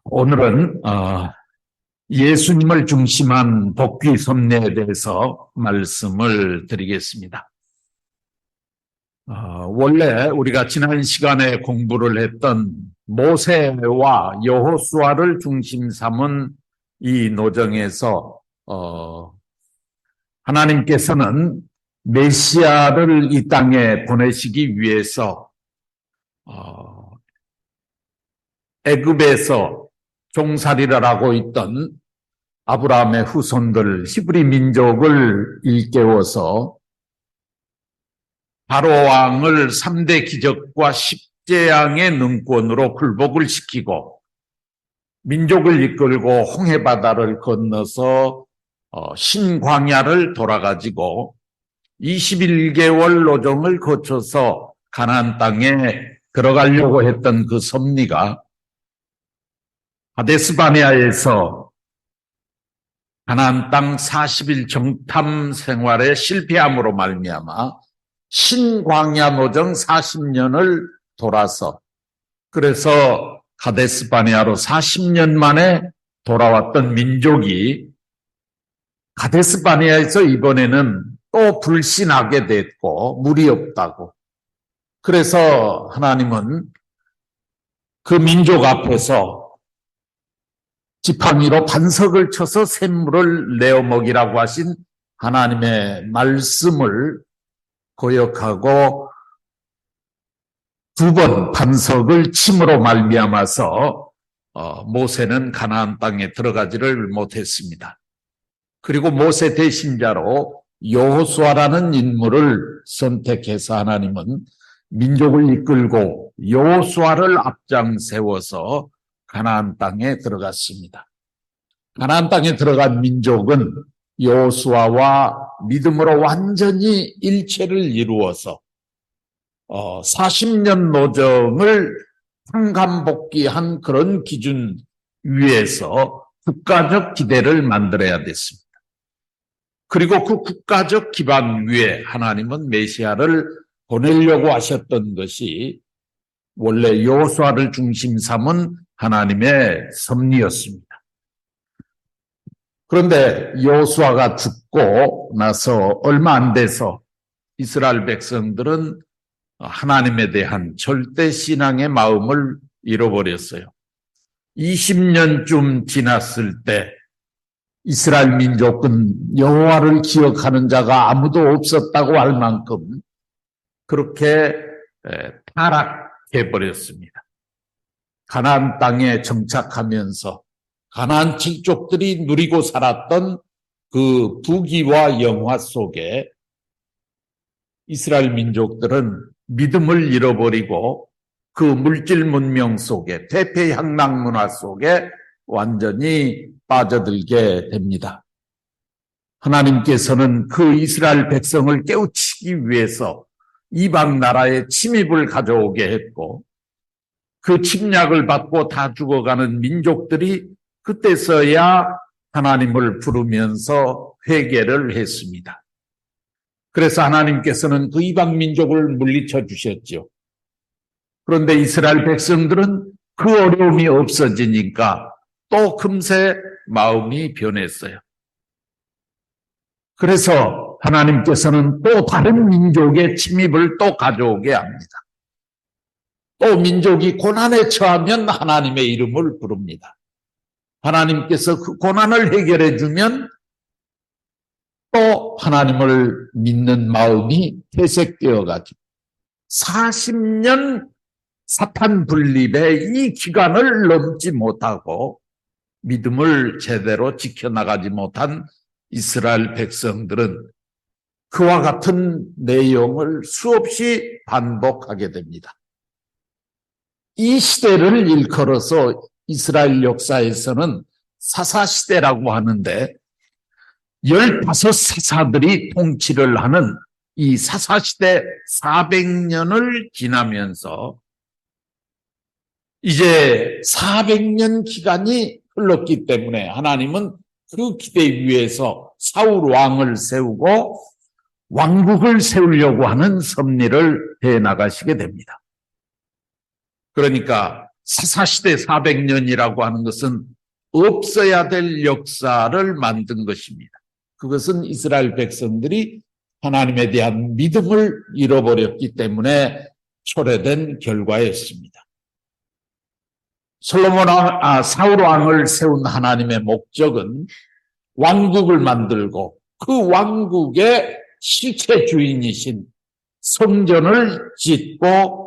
오늘은 예수님을 중심한 복귀 섭리에 대해서 말씀을 드리겠습니다. 원래 우리가 지난 시간에 공부를 했던 모세와 여호수아를 중심 삼은 이 노정에서 하나님께서는 메시아를 이 땅에 보내시기 위해서 애굽에서 종살이를 하고 있던 아브라함의 후손들 히브리 민족을 일깨워서 바로 왕을 3대 기적과 십재앙의 능권으로 굴복을 시키고 민족을 이끌고 홍해바다를 건너서 신광야를 돌아가지고 21개월 노정을 거쳐서 가나안 땅에 들어가려고 했던 그 섭리가 가데스바네아에서 가나안 땅 40일 정탐 생활에 실패함으로 말미암아 신광야 노정 40년을 돌아서 그래서 가데스바네아로 40년 만에 돌아왔던 민족이 가데스바네아에서 이번에는 또 불신하게 됐고 물이 없다고. 그래서 하나님은 그 민족 앞에서 지팡이로 반석을 쳐서 샘물을 내어 먹이라고 하신 하나님의 말씀을 거역하고 두 번 반석을 침으로 말미암아서 모세는 가나안 땅에 들어가지를 못했습니다. 그리고 모세 대신자로 여호수아라는 인물을 선택해서 하나님은 민족을 이끌고 여호수아를 앞장 세워서 가나안 땅에 들어갔습니다. 가나안 땅에 들어간 민족은 여호수아와 믿음으로 완전히 일체를 이루어서 40년 노정을 상감복귀한 그런 기준 위에서 국가적 기대를 만들어야 됐습니다. 그리고 그 국가적 기반 위에 하나님은 메시아를 보내려고 하셨던 것이 원래 여호수아를 중심 삼은 하나님의 섭리였습니다. 그런데 여호수아가 죽고 나서 얼마 안 돼서 이스라엘 백성들은 하나님에 대한 절대 신앙의 마음을 잃어버렸어요. 20년쯤 지났을 때 이스라엘 민족은 여호와를 기억하는 자가 아무도 없었다고 할 만큼 그렇게 타락해버렸습니다. 가나안 땅에 정착하면서 가나안 칠족들이 누리고 살았던 그 부귀와 영화 속에 이스라엘 민족들은 믿음을 잃어버리고 그 물질 문명 속에 퇴폐향락 문화 속에 완전히 빠져들게 됩니다. 하나님께서는 그 이스라엘 백성을 깨우치기 위해서 이방 나라의 침입을 가져오게 했고 그 침략을 받고 다 죽어가는 민족들이 그때서야 하나님을 부르면서 회개를 했습니다. 그래서 하나님께서는 그 이방 민족을 물리쳐 주셨죠. 그런데 이스라엘 백성들은 그 어려움이 없어지니까 또 금세 마음이 변했어요. 그래서 하나님께서는 또 다른 민족의 침입을 또 가져오게 합니다. 또 민족이 고난에 처하면 하나님의 이름을 부릅니다. 하나님께서 그 고난을 해결해 주면 또 하나님을 믿는 마음이 퇴색되어 가지고 40년 사탄 분립의 이 기간을 넘지 못하고 믿음을 제대로 지켜나가지 못한 이스라엘 백성들은 그와 같은 내용을 수없이 반복하게 됩니다. 이 시대를 일컬어서 이스라엘 역사에서는 사사시대라고 하는데 15사사들이 통치를 하는 이 사사시대 400년을 지나면서 이제 400년 기간이 흘렀기 때문에 하나님은 그 기대 위에서 사울 왕을 세우고 왕국을 세우려고 하는 섭리를 해 나가시게 됩니다. 그러니까 사사시대 400년이라고 하는 것은 없어야 될 역사를 만든 것입니다. 그것은 이스라엘 백성들이 하나님에 대한 믿음을 잃어버렸기 때문에 초래된 결과였습니다. 사울 왕을 세운 하나님의 목적은 왕국을 만들고 그 왕국의 실체 주인이신 성전을 짓고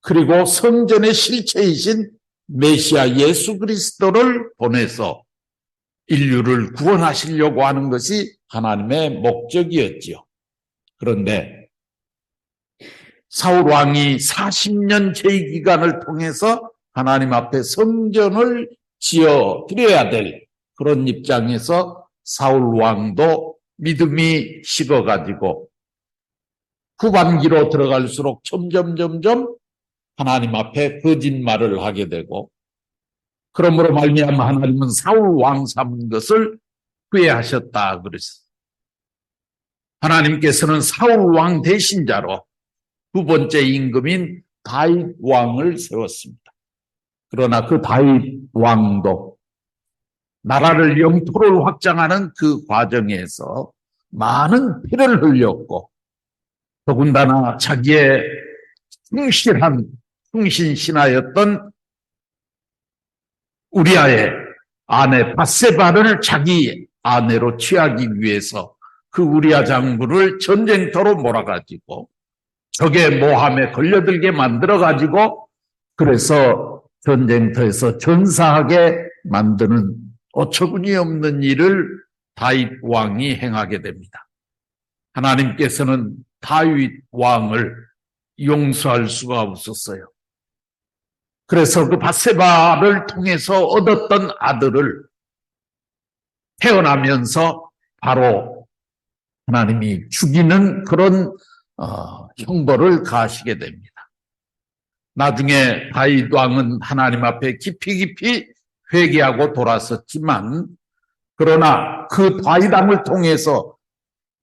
그리고 성전의 실체이신 메시아 예수 그리스도를 보내서 인류를 구원하시려고 하는 것이 하나님의 목적이었지요. 그런데 사울 왕이 40년 제기간을 통해서 하나님 앞에 성전을 지어 드려야 될 그런 입장에서 사울 왕도 믿음이 식어가지고 후반기로 들어갈수록 점점 하나님 앞에 거짓말을 하게 되고 그러므로 말미암아 하나님은 사울 왕 삼은 것을 후회하셨다 그랬어요. 하나님께서는 사울 왕 대신자로 두 번째 임금인 다윗 왕을 세웠습니다. 그러나 그 다윗 왕도 나라를 영토를 확장하는 그 과정에서 많은 피를 흘렸고 더군다나 자기의 충신신하였던 우리아의 아내 밧세바를 자기 아내로 취하기 위해서 그 우리아 장군을 전쟁터로 몰아가지고 적의 모함에 걸려들게 만들어가지고 그래서 전쟁터에서 전사하게 만드는 어처구니 없는 일을 다윗 왕이 행하게 됩니다. 하나님께서는 다윗 왕을 용서할 수가 없었어요. 그래서 그 밧세바를 통해서 얻었던 아들을 태어나면서 바로 하나님이 죽이는 그런 형벌을 가하시게 됩니다. 나중에 다윗 왕은 하나님 앞에 깊이 회개하고 돌아섰지만 그러나 그 다윗 왕을 통해서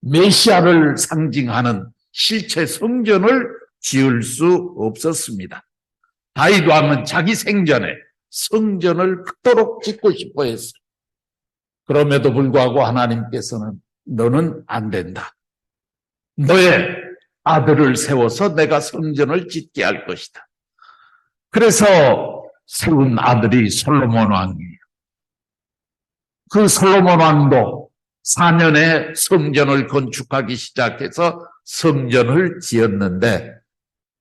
메시아를 상징하는 실체 성전을 지을 수 없었습니다. 다윗 왕은 자기 생전에 성전을 크도록 짓고 싶어 했어요. 그럼에도 불구하고 하나님께서는 너는 안 된다. 너의 아들을 세워서 내가 성전을 짓게 할 것이다. 그래서 세운 아들이 솔로몬 왕이에요. 그 솔로몬 왕도 4년에 성전을 건축하기 시작해서 성전을 지었는데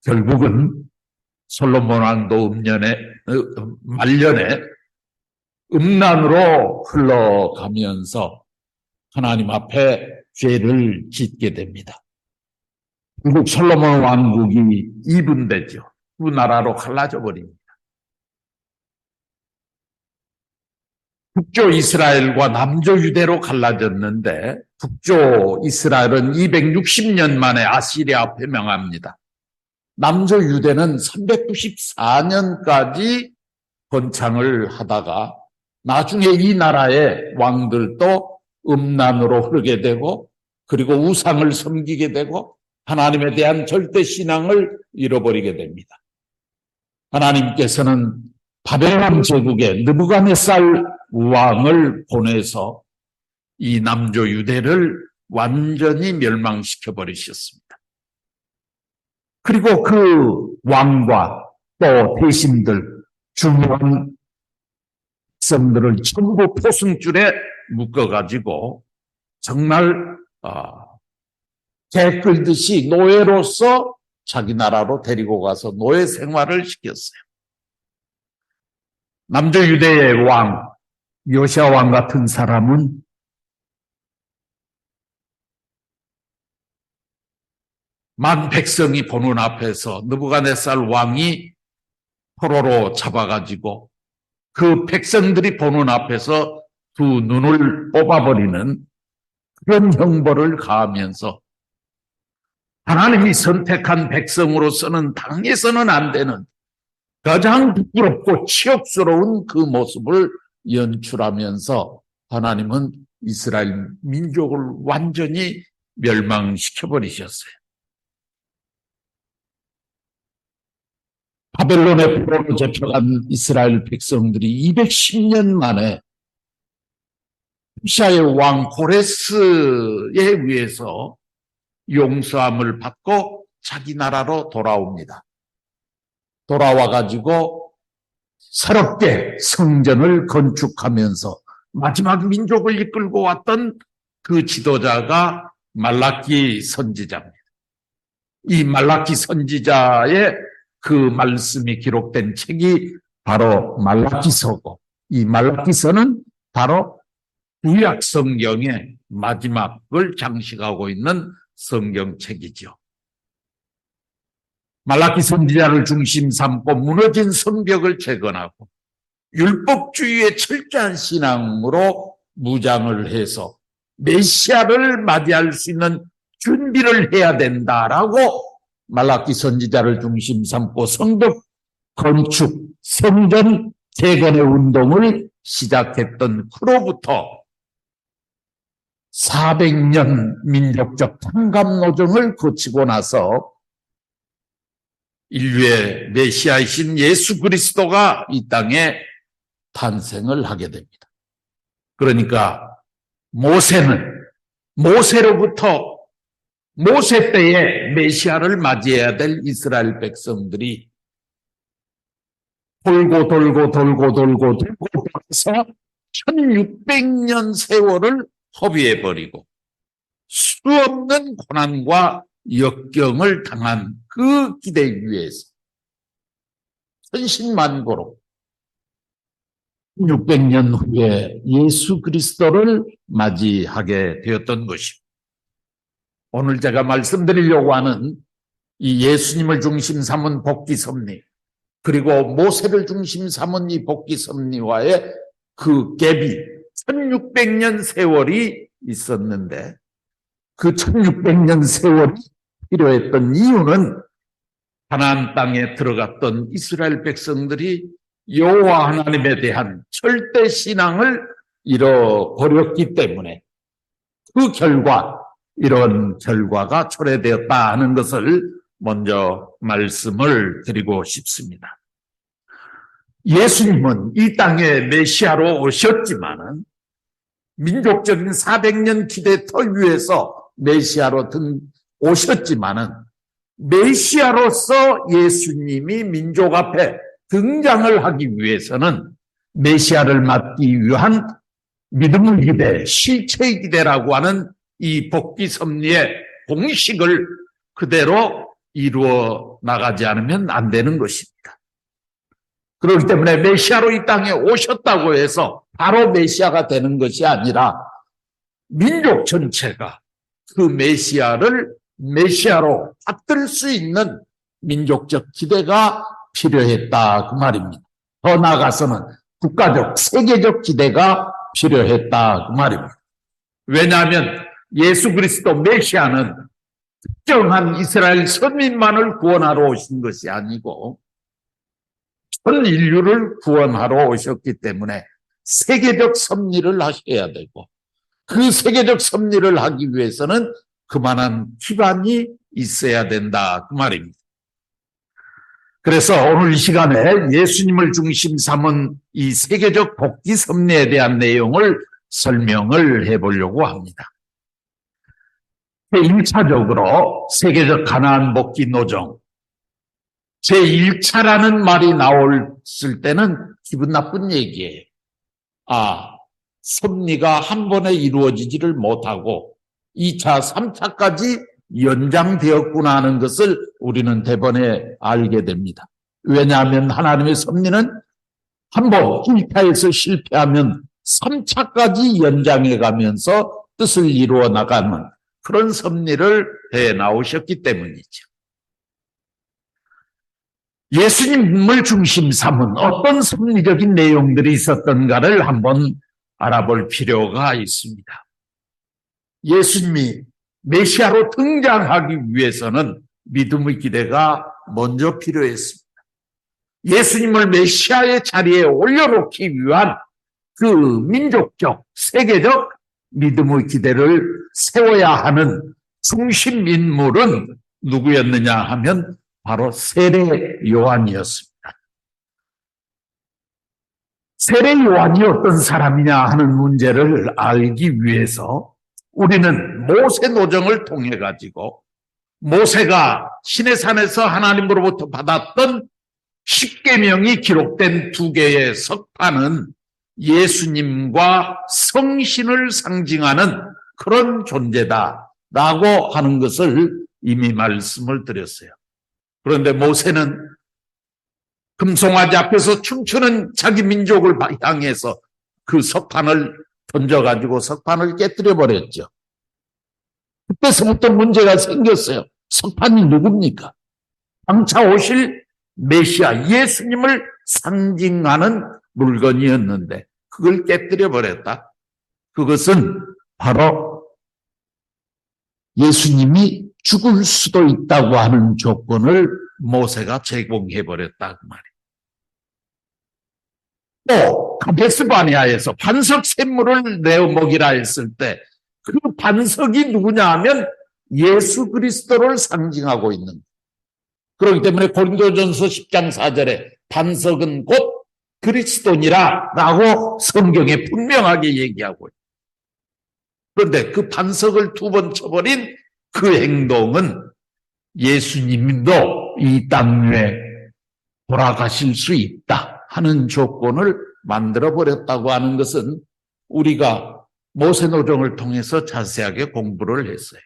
결국은 솔로몬 왕도 말년에 음란으로 흘러가면서 하나님 앞에 죄를 짓게 됩니다. 결국 솔로몬 왕국이 이분되죠. 두 나라로 갈라져 버립니다. 북조 이스라엘과 남조 유대로 갈라졌는데 북조 이스라엘은 260년 만에 아시리아 앞에 명합니다. 남조 유대는 394년까지 번창을 하다가 나중에 이 나라의 왕들도 음란으로 흐르게 되고 그리고 우상을 섬기게 되고 하나님에 대한 절대 신앙을 잃어버리게 됩니다. 하나님께서는 바벨론 제국의 느부갓네살 왕을 보내서 이 남조 유대를 완전히 멸망시켜 버리셨습니다. 그리고 그 왕과 또 대신들 중요한 백성들을 전부 포승줄에 묶어가지고 정말 개 끌듯이 노예로서 자기 나라로 데리고 가서 노예 생활을 시켰어요. 남조 유대의 왕 요시야 왕 같은 사람은 만 백성이 보는 앞에서 느부갓네살 왕이 포로로 잡아가지고 그 백성들이 보는 앞에서 두 눈을 뽑아버리는 그런 형벌을 가하면서 하나님이 선택한 백성으로서는 당해서는 안 되는 가장 부끄럽고 치욕스러운 그 모습을 연출하면서 하나님은 이스라엘 민족을 완전히 멸망시켜버리셨어요. 바벨론의 포로로 잡혀간 이스라엘 백성들이 210년 만에 시아의 왕 고레스에 의해서 용서함을 받고 자기 나라로 돌아옵니다. 돌아와 가지고 새롭게 성전을 건축하면서 마지막 민족을 이끌고 왔던 그 지도자가 말라기 선지자입니다. 이 말라기 선지자의 그 말씀이 기록된 책이 바로 말라기서고, 이 말라기서는 바로 구약 성경의 마지막을 장식하고 있는 성경책이죠. 말라기 선지자를 중심 삼고 무너진 성벽을 재건하고 율법주의의 철저한 신앙으로 무장을 해서 메시아를 맞이할 수 있는 준비를 해야 된다라고 말라기 선지자를 중심 삼고 성벽 건축, 성전 재건의 운동을 시작했던 그로부터 400년 민족적 탄감노정을 거치고 나서 인류의 메시아이신 예수 그리스도가 이 땅에 탄생을 하게 됩니다. 그러니까 모세로부터 모세 때에 메시아를 맞이해야 될 이스라엘 백성들이 돌고 해서 1600년 세월을 허비해버리고 수없는 고난과 역경을 당한 그 기대 위에서 천신만고로 600년 후에 예수 그리스도를 맞이하게 되었던 것입니다. 오늘 제가 말씀드리려고 하는 이 예수님을 중심 삼은 복귀 섭리, 그리고 모세를 중심 삼은 이 복귀 섭리와의 그 갭이 1600년 세월이 있었는데, 그 1600년 세월이 필요했던 이유는 가나안 땅에 들어갔던 이스라엘 백성들이 여호와 하나님에 대한 절대 신앙을 잃어버렸기 때문에 그 결과, 이런 결과가 초래되었다 하는 것을 먼저 말씀을 드리고 싶습니다. 예수님은 이 땅에 메시아로 오셨지만은 민족적인 400년 기대터 위에서 메시아로 오셨지만은 메시아로서 예수님이 민족 앞에 등장을 하기 위해서는 메시아를 맞기 위한 믿음의 기대, 실체의 기대라고 하는 이 복귀 섭리의 공식을 그대로 이루어 나가지 않으면 안 되는 것입니다. 그렇기 때문에 메시아로 이 땅에 오셨다고 해서 바로 메시아가 되는 것이 아니라 민족 전체가 그 메시아를 메시아로 받들 수 있는 민족적 기대가 필요했다 그 말입니다. 더 나아가서는 국가적, 세계적 기대가 필요했다 그 말입니다. 왜냐하면 예수 그리스도 메시아는 특정한 이스라엘 선민만을 구원하러 오신 것이 아니고 전 인류를 구원하러 오셨기 때문에 세계적 섭리를 하셔야 되고, 그 세계적 섭리를 하기 위해서는 그만한 기반이 있어야 된다 그 말입니다. 그래서 오늘 이 시간에 예수님을 중심 삼은 이 세계적 복귀 섭리에 대한 내용을 설명을 해보려고 합니다. 1차적으로 세계적 가나안 복귀 노정, 제1차라는 말이 나왔을 때는 기분 나쁜 얘기예요. 섭리가 한 번에 이루어지지를 못하고 2차, 3차까지 연장되었구나 하는 것을 우리는 대번에 알게 됩니다. 왜냐하면 하나님의 섭리는 한 번 1차에서 실패하면 3차까지 연장해 가면서 뜻을 이루어 나가는 그런 섭리를 해 나오셨기 때문이죠. 예수님을 중심 삼은 어떤 섭리적인 내용들이 있었던가를 한번 알아볼 필요가 있습니다. 예수님이 메시아로 등장하기 위해서는 믿음의 기대가 먼저 필요했습니다. 예수님을 메시아의 자리에 올려놓기 위한 그 민족적, 세계적 믿음의 기대를 세워야 하는 중심 인물은 누구였느냐 하면 바로 세례 요한이었습니다. 세례 요한이 어떤 사람이냐 하는 문제를 알기 위해서 우리는 모세 노정을 통해 가지고 모세가 시내산에서 하나님으로부터 받았던 십계명이 기록된 두 개의 석판은 예수님과 성신을 상징하는 그런 존재다라고 하는 것을 이미 말씀을 드렸어요. 그런데 모세는 금송아지 앞에서 춤추는 자기 민족을 향해서 그 석판을 던져가지고 석판을 깨뜨려 버렸죠. 그때서부터 문제가 생겼어요. 석판이 누굽니까? 장차 오실 메시아 예수님을 상징하는 물건이었는데 그걸 깨뜨려 버렸다. 그것은 바로 예수님이 죽을 수도 있다고 하는 조건을 모세가 제공해 버렸다 그 말이에요. 또 가데스바네아에서 반석 샘물을 내어 먹이라 했을 때 그 반석이 누구냐 하면 예수 그리스도를 상징하고 있는 거예요. 그렇기 때문에 고린도전서 10장 4절에 반석은 곧 그리스도니라 라고 성경에 분명하게 얘기하고 있어요. 그런데 그 반석을 두 번 쳐버린 그 행동은 예수님도 이 땅 위에 돌아가실 수 있다 하는 조건을 만들어버렸다고 하는 것은 우리가 모세노정을 통해서 자세하게 공부를 했어요.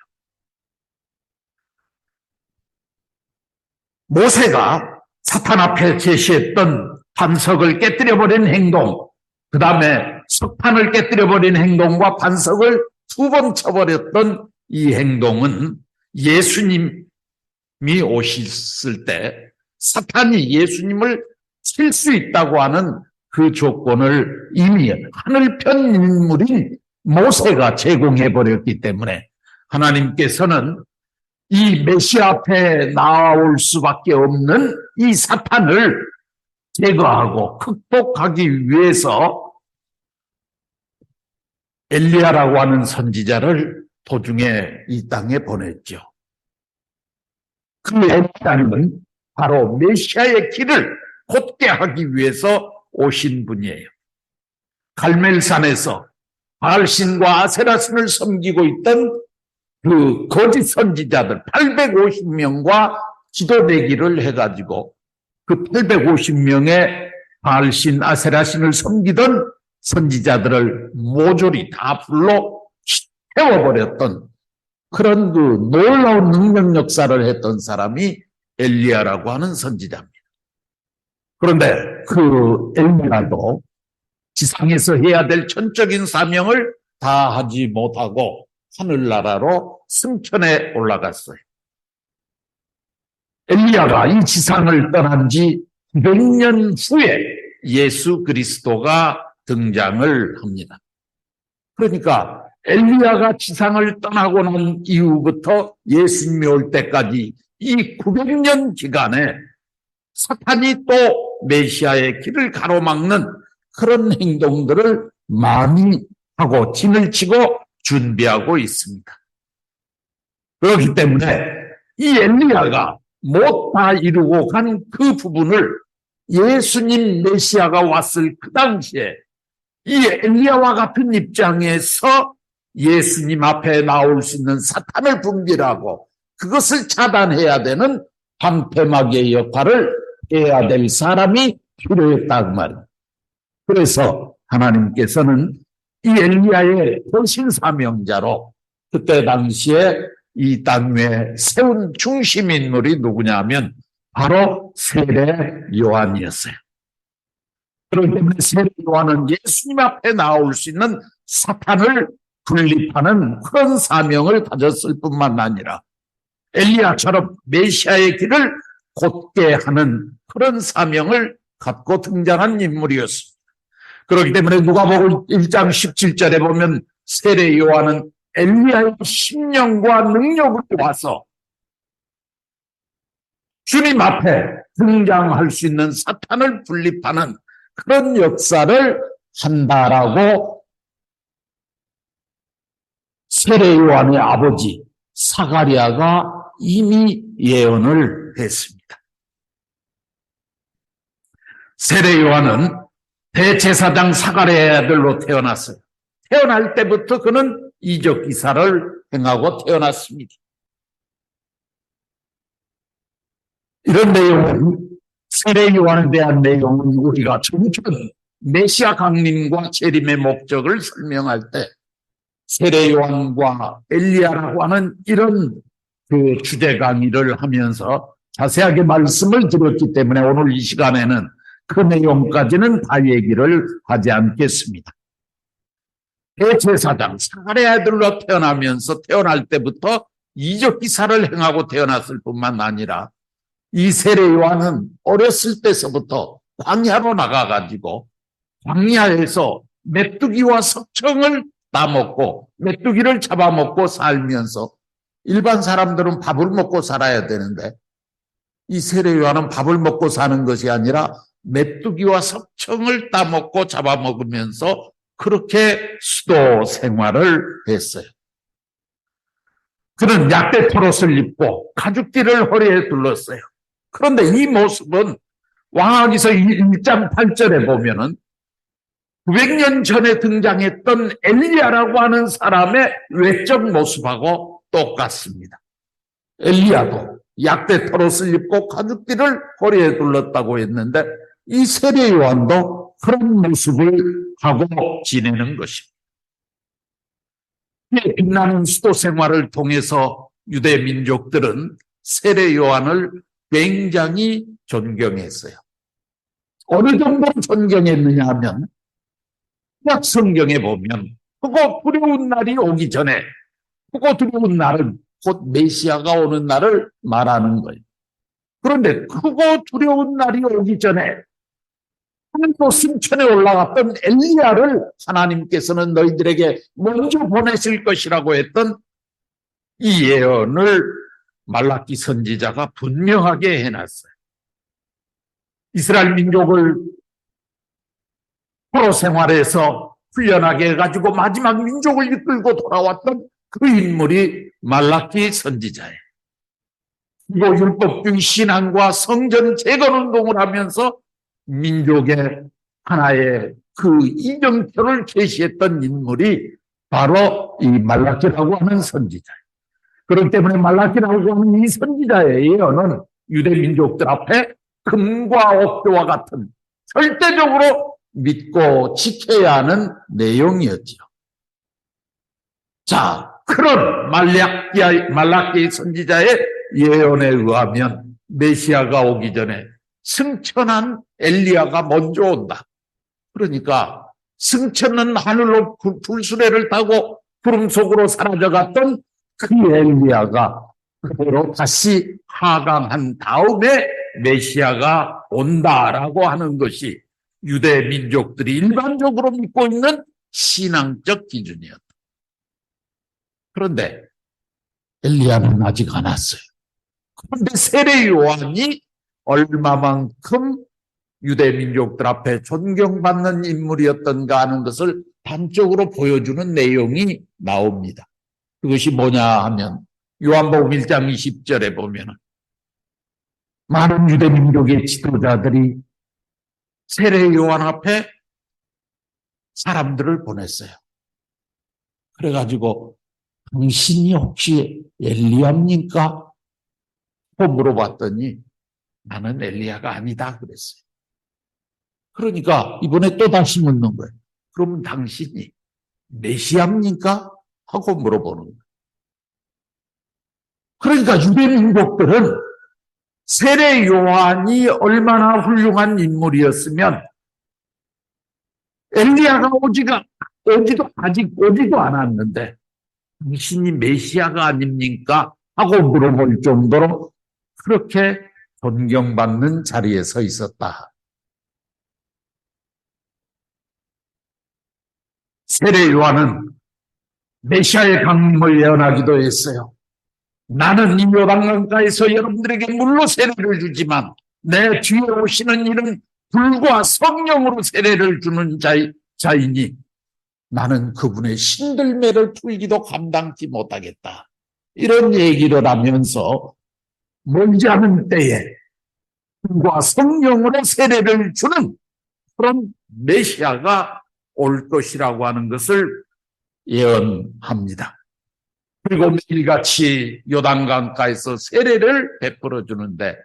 모세가 사탄 앞에 제시했던 반석을 깨뜨려버린 행동, 그 다음에 석판을 깨뜨려버린 행동과 반석을 두 번 쳐버렸던 이 행동은 예수님이 오셨을 때 사탄이 예수님을 칠 수 있다고 하는 그 조건을 이미 하늘편 인물인 모세가 제공해버렸기 때문에 하나님께서는 이 메시아 앞에 나올 수밖에 없는 이 사탄을 제거하고 극복하기 위해서 엘리야라고 하는 선지자를 도중에 이 땅에 보냈죠. 그 엘리야는 바로 메시아의 길을 곧게 하기 위해서 오신 분이에요. 갈멜산에서 바알신과 아세라신을 섬기고 있던 그 거짓 선지자들 850명과 기도 내기를 해가지고 그 850명의 바알신, 아세라신을 섬기던 선지자들을 모조리 다 불러 태워버렸던 그런 그 놀라운 능력 역사를 했던 사람이 엘리야라고 하는 선지자입니다. 그런데 그 엘리야도 지상에서 해야 될 천적인 사명을 다 하지 못하고 하늘나라로 승천해 올라갔어요. 엘리야가 이 지상을 떠난 지 900년 후에 예수 그리스도가 등장을 합니다. 그러니까 엘리야가 지상을 떠나고 난 이후부터 예수님이 올 때까지 이 900년 기간에 사탄이 또 메시아의 길을 가로막는 그런 행동들을 많이 하고 진을 치고 준비하고 있습니다. 그렇기 때문에 이 엘리야가 못 다 이루고 간 그 부분을 예수님 메시아가 왔을 그 당시에 이 엘리야와 같은 입장에서 예수님 앞에 나올 수 있는 사탄을 분별하고 그것을 차단해야 되는 방패막의 역할을 해야 될 사람이 필요했다 그 말이에요. 그래서 하나님께서는 이 엘리야의 헌신 사명자로 그때 당시에 이 땅 위에 세운 중심 인물이 누구냐면 바로 세례 요한이었어요. 그렇기 때문에 세례 요한은 예수님 앞에 나올 수 있는 사탄을 분립하는 그런 사명을 가졌을 뿐만 아니라 엘리야처럼 메시아의 길을 곧게 하는 그런 사명을 갖고 등장한 인물이었습니다. 그렇기 때문에 누가복음 1장 17절에 보면 세례 요한은 엘리야의 심령과 능력을 와서 주님 앞에 등장할 수 있는 사탄을 분립하는 그런 역사를 한다라고 세례 요한의 아버지 사가랴가 이미 예언을 했습니다. 세례 요한은 대제사장 사가랴의 아들로 태어났어요. 태어날 때부터 그는 이적 기사를 행하고 태어났습니다. 이런 내용은, 세례 요한에 대한 내용은 우리가 전전 메시아 강림과 재림의 목적을 설명할 때 세례 요한과 엘리야라고 하는 이런 그 주제 강의를 하면서 자세하게 말씀을 드렸기 때문에 오늘 이 시간에는 그 내용까지는 다 얘기를 하지 않겠습니다. 대제사장 사가랴의 아들로 태어나면서 태어날 때부터 이적 기사를 행하고 태어났을 뿐만 아니라 이 세례 요한은 어렸을 때서부터 광야로 나가가지고 광야에서 메뚜기와 석청을 따먹고 메뚜기를 잡아먹고 살면서, 일반 사람들은 밥을 먹고 살아야 되는데 이 세례 요한은 밥을 먹고 사는 것이 아니라 메뚜기와 석청을 따먹고 잡아먹으면서 그렇게 수도 생활을 했어요. 그는 약대 털옷을 입고 가죽띠를 허리에 둘렀어요. 그런데 이 모습은 왕하기서 1장 8절에 보면은 900년 전에 등장했던 엘리야라고 하는 사람의 외적 모습하고 똑같습니다. 엘리야도 약대 털옷을 입고 가죽띠를 허리에 둘렀다고 했는데 이 세례 요한도 그런 모습을 하고 지내는 것입니다. 빛나는 수도 생활을 통해서 유대 민족들은 세례 요한을 굉장히 존경했어요. 어느 정도로 존경했느냐 하면 약 성경에 보면 크고 두려운 날이 오기 전에, 크고 두려운 날은 곧 메시아가 오는 날을 말하는 거예요. 그런데 크고 두려운 날이 오기 전에 하늘로 승천에 올라갔던 엘리야를 하나님께서는 너희들에게 먼저 보내실 것이라고 했던 이 예언을 말라기 선지자가 분명하게 해놨어요. 이스라엘 민족을 포로 생활에서 훈련하게 해가지고 마지막 민족을 이끌고 돌아왔던 그 인물이 말라기 선지자예요. 그리고 율법주의 신앙과 성전 재건 운동을 하면서 민족의 하나의 그 이정표를 제시했던 인물이 바로 이 말라기라고 하는 선지자예요. 그렇기 때문에 말라기라고 하는 이 선지자의 예언은 유대 민족들 앞에 금과 옥조와 같은 절대적으로 믿고 지켜야 하는 내용이었죠. 자, 그런 말라기 선지자의 예언에 의하면 메시아가 오기 전에 승천한 엘리야가 먼저 온다. 그러니까 승천은 하늘로 불수레를 타고 구름 속으로 사라져갔던 그 엘리야가 그대로 다시 하강한 다음에 메시아가 온다라고 하는 것이 유대 민족들이 일반적으로 믿고 있는 신앙적 기준이었다. 그런데 엘리야는 아직 안 왔어요. 그런데 세례 요한이 얼마만큼 유대 민족들 앞에 존경받는 인물이었던가 하는 것을 단적으로 보여주는 내용이 나옵니다. 그것이 뭐냐 하면 요한복음 1장 20절에 보면 많은 유대 민족의 지도자들이 세례 요한 앞에 사람들을 보냈어요. 그래가지고 당신이 혹시 엘리야입니까? 하고 물어봤더니 나는 엘리야가 아니다 그랬어요. 그러니까 이번에 또 다시 묻는 거예요. 그러면 당신이 메시아입니까? 하고 물어보는 거예요. 그러니까 유대 민족들은 세례 요한이 얼마나 훌륭한 인물이었으면 엘리야가 아직 오지도 않았는데 당신이 메시아가 아닙니까? 하고 물어볼 정도로 그렇게 존경받는 자리에 서 있었다. 세례 요한은 메시아의 강림을 예언하기도 했어요. 나는 이 요단강가에서 여러분들에게 물로 세례를 주지만 내 뒤에 오시는 이는 불과 성령으로 세례를 주는 자이니 나는 그분의 신들매를 풀기도 감당치 못하겠다. 이런 얘기를 하면서 멀지 않은 때에 과 성령으로 세례를 주는 그런 메시아가 올 것이라고 하는 것을 예언합니다. 그리고 매일같이 요단강가에서 세례를 베풀어 주는데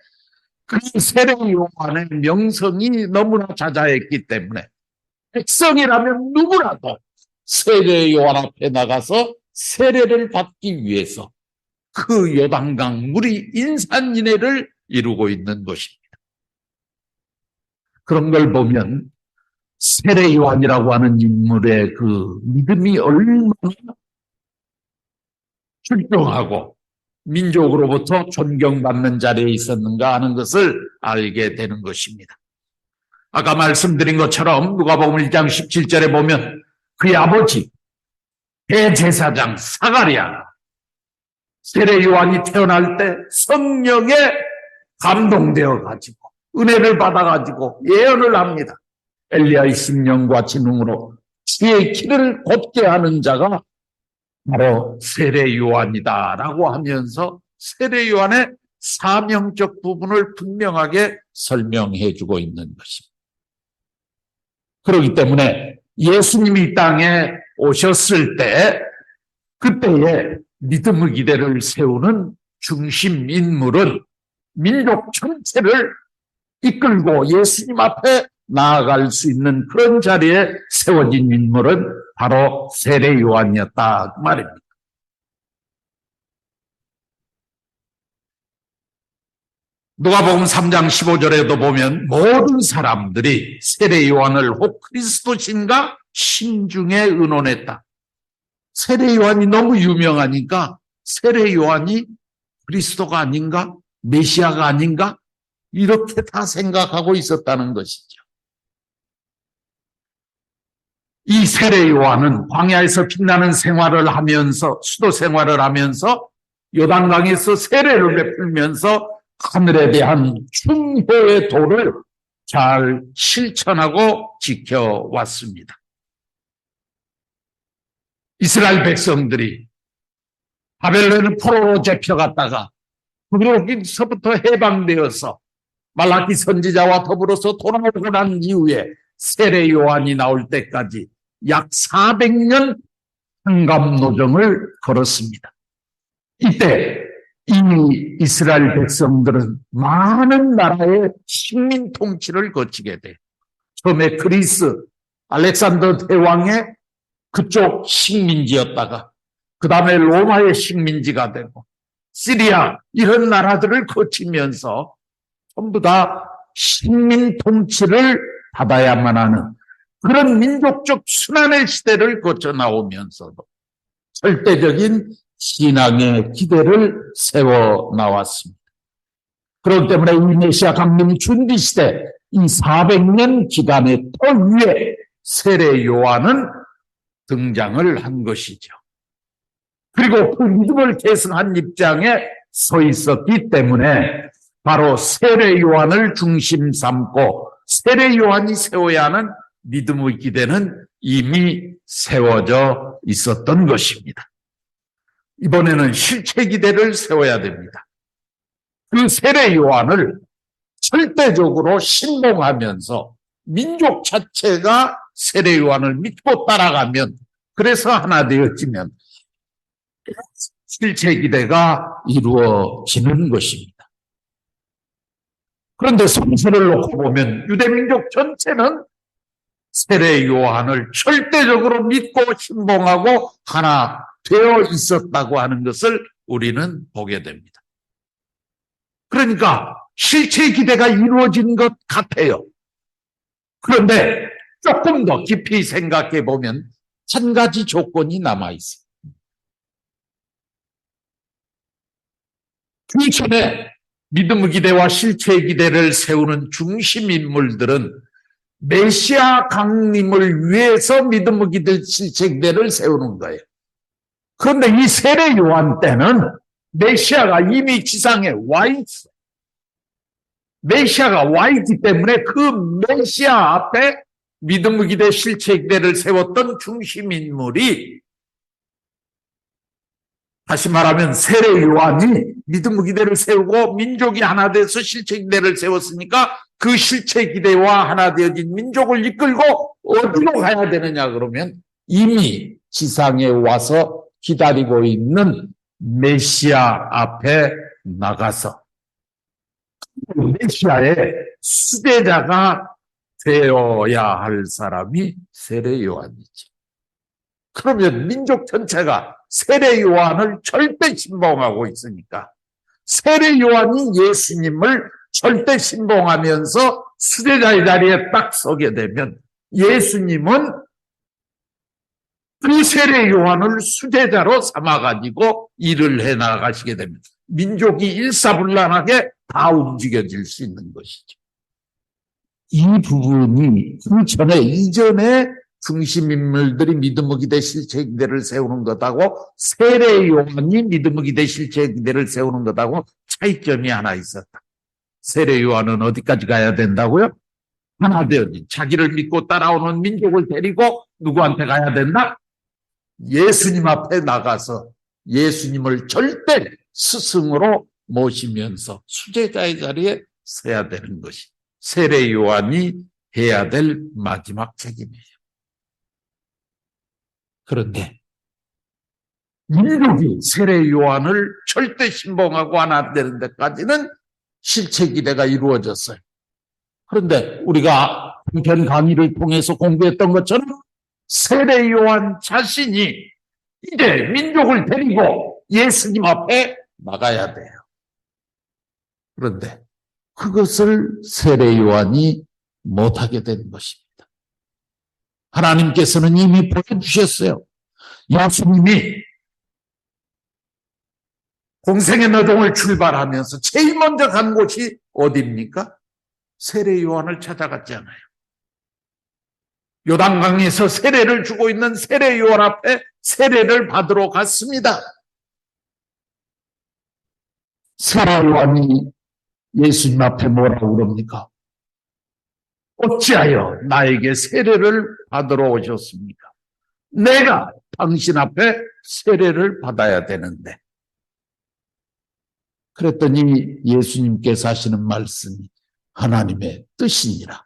그 세례 요한의 명성이 너무나 자자했기 때문에 백성이라면 누구라도 세례 요한 앞에 나가서 세례를 받기 위해서 그 요단강 물이 인산인해를 이루고 있는 것입니다. 그런 걸 보면 세례 요한이라고 하는 인물의 그 믿음이 얼마나 출중하고 민족으로부터 존경받는 자리에 있었는가 하는 것을 알게 되는 것입니다. 아까 말씀드린 것처럼 누가복음 1장 17절에 보면 그의 아버지 대제사장 사가랴 세례 요한이 태어날 때 성령에 감동되어 가지고 은혜를 받아 가지고 예언을 합니다. 엘리야의 심령과 지능으로 주의 길을 곱게 하는 자가 바로 세례 요한이다라고 하면서 세례 요한의 사명적 부분을 분명하게 설명해 주고 있는 것입니다. 그렇기 때문에 예수님이 이 땅에 오셨을 때 그때의 믿음의 기대를 세우는 중심 인물은 민족 전체를 이끌고 예수님 앞에 나아갈 수 있는 그런 자리에 세워진 인물은 바로 세례 요한이었다 그 말입니다. 누가복음 3장 15절에도 보면 모든 사람들이 세례 요한을 혹 그리스도신가 심중에 의논했다. 세례 요한이 너무 유명하니까 세례 요한이 그리스도가 아닌가? 메시아가 아닌가? 이렇게 다 생각하고 있었다는 것이죠. 이 세례 요한은 광야에서 빛나는 생활을 하면서 수도 생활을 하면서 요단강에서 세례를 베풀면서 하늘에 대한 충효의 도를 잘 실천하고 지켜왔습니다. 이스라엘 백성들이 바벨론 포로로 잡혀갔다가 거기서부터 해방되어서 말라기 선지자와 더불어서 돌아오고 난 이후에 세례 요한이 나올 때까지 약 400년 한감노정을 걸었습니다. 이때 이 이스라엘 백성들은 많은 나라의 식민 통치를 거치게 돼요. 처음에 그리스, 알렉산더 대왕의 그쪽 식민지였다가 그 다음에 로마의 식민지가 되고 시리아 이런 나라들을 거치면서 전부 다 식민 통치를 받아야만 하는 그런 민족적 순환의 시대를 거쳐 나오면서도 절대적인 신앙의 기대를 세워 나왔습니다. 그렇기 때문에 이 메시아 강림 준비 시대 이 400년 기간의 또 위에 세례 요한은 등장을 한 것이죠. 그리고 그 믿음을 계승한 입장에 서 있었기 때문에 바로 세례 요한을 중심 삼고 세례 요한이 세워야 하는 믿음의 기대는 이미 세워져 있었던 것입니다. 이번에는 실체 기대를 세워야 됩니다. 그 세례 요한을 절대적으로 신봉하면서 민족 자체가 세례 요한을 믿고 따라가면 그래서 하나 되어지면 실체 기대가 이루어지는 것입니다. 그런데 성서를 놓고 보면 유대민족 전체는 세례 요한을 절대적으로 믿고 신봉하고 하나 되어 있었다고 하는 것을 우리는 보게 됩니다. 그러니까 실체 기대가 이루어진 것 같아요. 그런데 조금 더 깊이 생각해 보면 한 가지 조건이 남아 있어요. 그 전에 믿음의 기대와 실체의 기대를 세우는 중심 인물들은 메시아 강림을 위해서 믿음의 기대, 실체 기대를 세우는 거예요. 그런데 이 세례 요한 때는 메시아가 이미 지상에 와 있어요. 메시아가 와 있기 때문에 그 메시아 앞에 믿음의 기대, 실체 기대를 세웠던 중심 인물이 다시 말하면 세례 요한이 믿음의 기대를 세우고 민족이 하나 돼서 실체 기대를 세웠으니까 그 실체 기대와 하나 되어진 민족을 이끌고 어디로 가야 되느냐 그러면 이미 지상에 와서 기다리고 있는 메시아 앞에 나가서 메시아의 수제자가 되어야 할 사람이 세례 요한이지. 그러면 민족 전체가 세례 요한을 절대 신봉하고 있으니까 세례 요한이 예수님을 절대 신봉하면서 수제자의 자리에 딱 서게 되면 예수님은 그 세례 요한을 수제자로 삼아가지고 일을 해나가시게 됩니다. 민족이 일사불란하게 다 움직여질 수 있는 것이죠. 이 부분이 그 전에 이전에 중심인물들이 믿음의 기대 실체 기대를 세우는 것하고 세례 요한이 믿음의 기대 실체 기대를 세우는 것하고 차이점이 하나 있었다. 세례 요한은 어디까지 가야 된다고요? 하나 되어진 자기를 믿고 따라오는 민족을 데리고 누구한테 가야 된다? 예수님 앞에 나가서 예수님을 절대 스승으로 모시면서 수제자의 자리에 서야 되는 것이 세례 요한이 해야 될 마지막 책임이에요. 그런데 민족이 세례 요한을 절대 신봉하고 하나 되는 데까지는 실체 기대가 이루어졌어요. 그런데 우리가 편 강의를 통해서 공부했던 것처럼 세례 요한 자신이 이제 민족을 데리고 예수님 앞에 나가야 돼요. 그런데 그것을 세례 요한이 못하게 된 것입니다. 하나님께서는 이미 보여주셨어요. 예수님이 공생의 노동을 출발하면서 제일 먼저 간 곳이 어디입니까? 세례 요한을 찾아갔잖아요. 요단강에서 세례를 주고 있는 세례 요한 앞에 세례를 받으러 갔습니다. 세례 요한이 예수님 앞에 뭐라고 그럽니까? 어찌하여 나에게 세례를 받으러 오셨습니까? 내가 당신 앞에 세례를 받아야 되는데. 그랬더니 예수님께서 하시는 말씀이 하나님의 뜻이니라.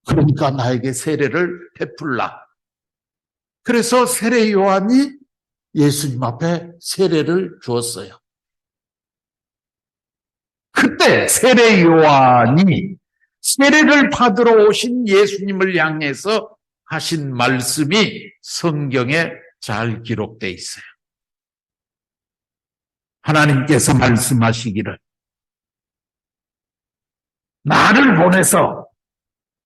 그러니까 나에게 세례를 베풀라. 그래서 세례 요한이 예수님 앞에 세례를 주었어요. 그때 세례 요한이 세례를 받으러 오신 예수님을 향해서 하신 말씀이 성경에 잘 기록되어 있어요. 하나님께서 말씀하시기를 나를 보내서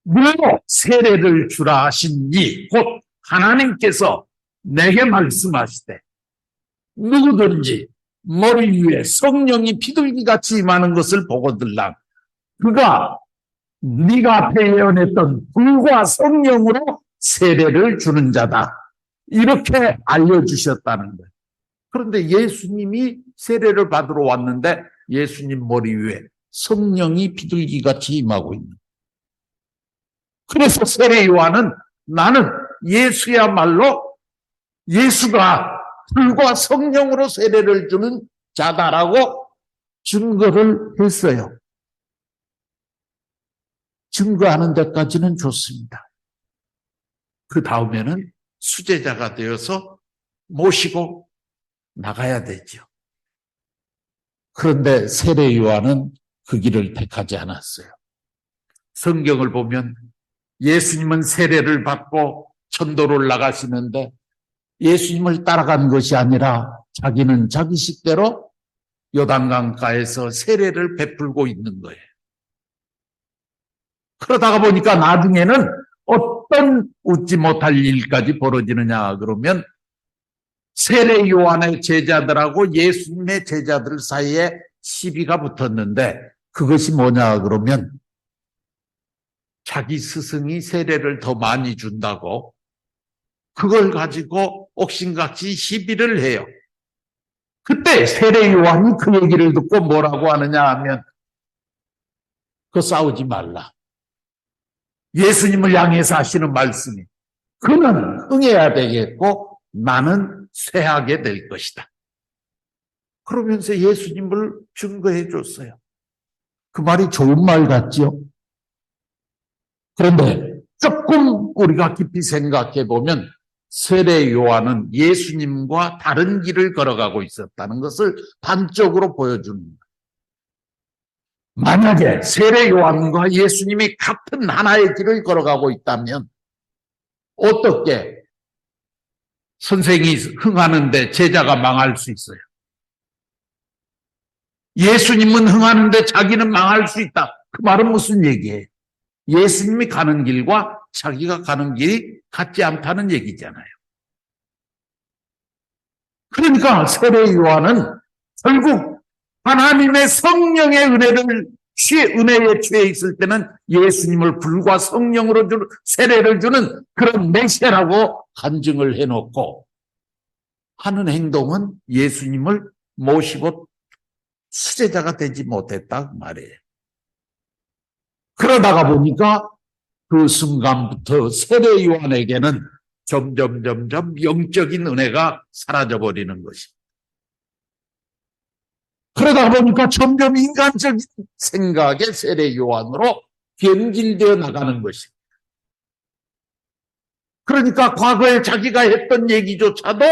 너로 세례를 주라 하시니 곧 하나님께서 내게 말씀하시되 누구든지 머리 위에 성령이 비둘기같이 임하는 것을 보거들랑 그가 네가 앞에 예언했던 불과 성령으로 세례를 주는 자다. 이렇게 알려주셨다는 거예요. 그런데 예수님이 세례를 받으러 왔는데 예수님 머리 위에 성령이 비둘기같이 임하고 있는 거예요. 그래서 세례 요한은 나는 예수야말로 예수가 불과 성령으로 세례를 주는 자다라고 증거를 했어요. 증거하는 데까지는 좋습니다. 그 다음에는 수제자가 되어서 모시고 나가야 되죠. 그런데 세례 요한은 그 길을 택하지 않았어요. 성경을 보면 예수님은 세례를 받고 천도를 나가시는데 예수님을 따라간 것이 아니라 자기는 자기 식대로 요단강가에서 세례를 베풀고 있는 거예요. 그러다가 보니까 나중에는 어떤 웃지 못할 일까지 벌어지느냐 그러면 세례 요한의 제자들하고 예수님의 제자들 사이에 시비가 붙었는데 그것이 뭐냐 그러면 자기 스승이 세례를 더 많이 준다고 그걸 가지고 옥신각신 시비를 해요. 그때 세례 요한이 그 얘기를 듣고 뭐라고 하느냐 하면 그 싸우지 말라. 예수님을 향해서 하시는 말씀이 그는 응해야 되겠고 나는 쇠하게 될 것이다. 그러면서 예수님을 증거해 줬어요. 그 말이 좋은 말 같죠? 그런데 조금 우리가 깊이 생각해 보면 세례 요한은 예수님과 다른 길을 걸어가고 있었다는 것을 단적으로 보여주는 거예요. 만약에 세례 요한과 예수님이 같은 하나의 길을 걸어가고 있다면 어떻게 선생이 흥하는데 제자가 망할 수 있어요? 예수님은 흥하는데 자기는 망할 수 있다. 그 말은 무슨 얘기예요? 예수님이 가는 길과 자기가 가는 길이 같지 않다는 얘기잖아요. 그러니까 세례 요한은 결국 하나님의 성령의 은혜에 취해 있을 때는 예수님을 불과 성령으로 주는 세례를 주는 그런 메시아라고 간증을 해놓고 하는 행동은 예수님을 모시고 수제자가 되지 못했다 그 말이에요. 그러다가 보니까 그 순간부터 세례 요한에게는 점점 영적인 은혜가 사라져버리는 것입니다. 그러다 보니까 점점 인간적인 생각의 세례 요한으로 변질되어 나가는 것입니다. 그러니까 과거에 자기가 했던 얘기조차도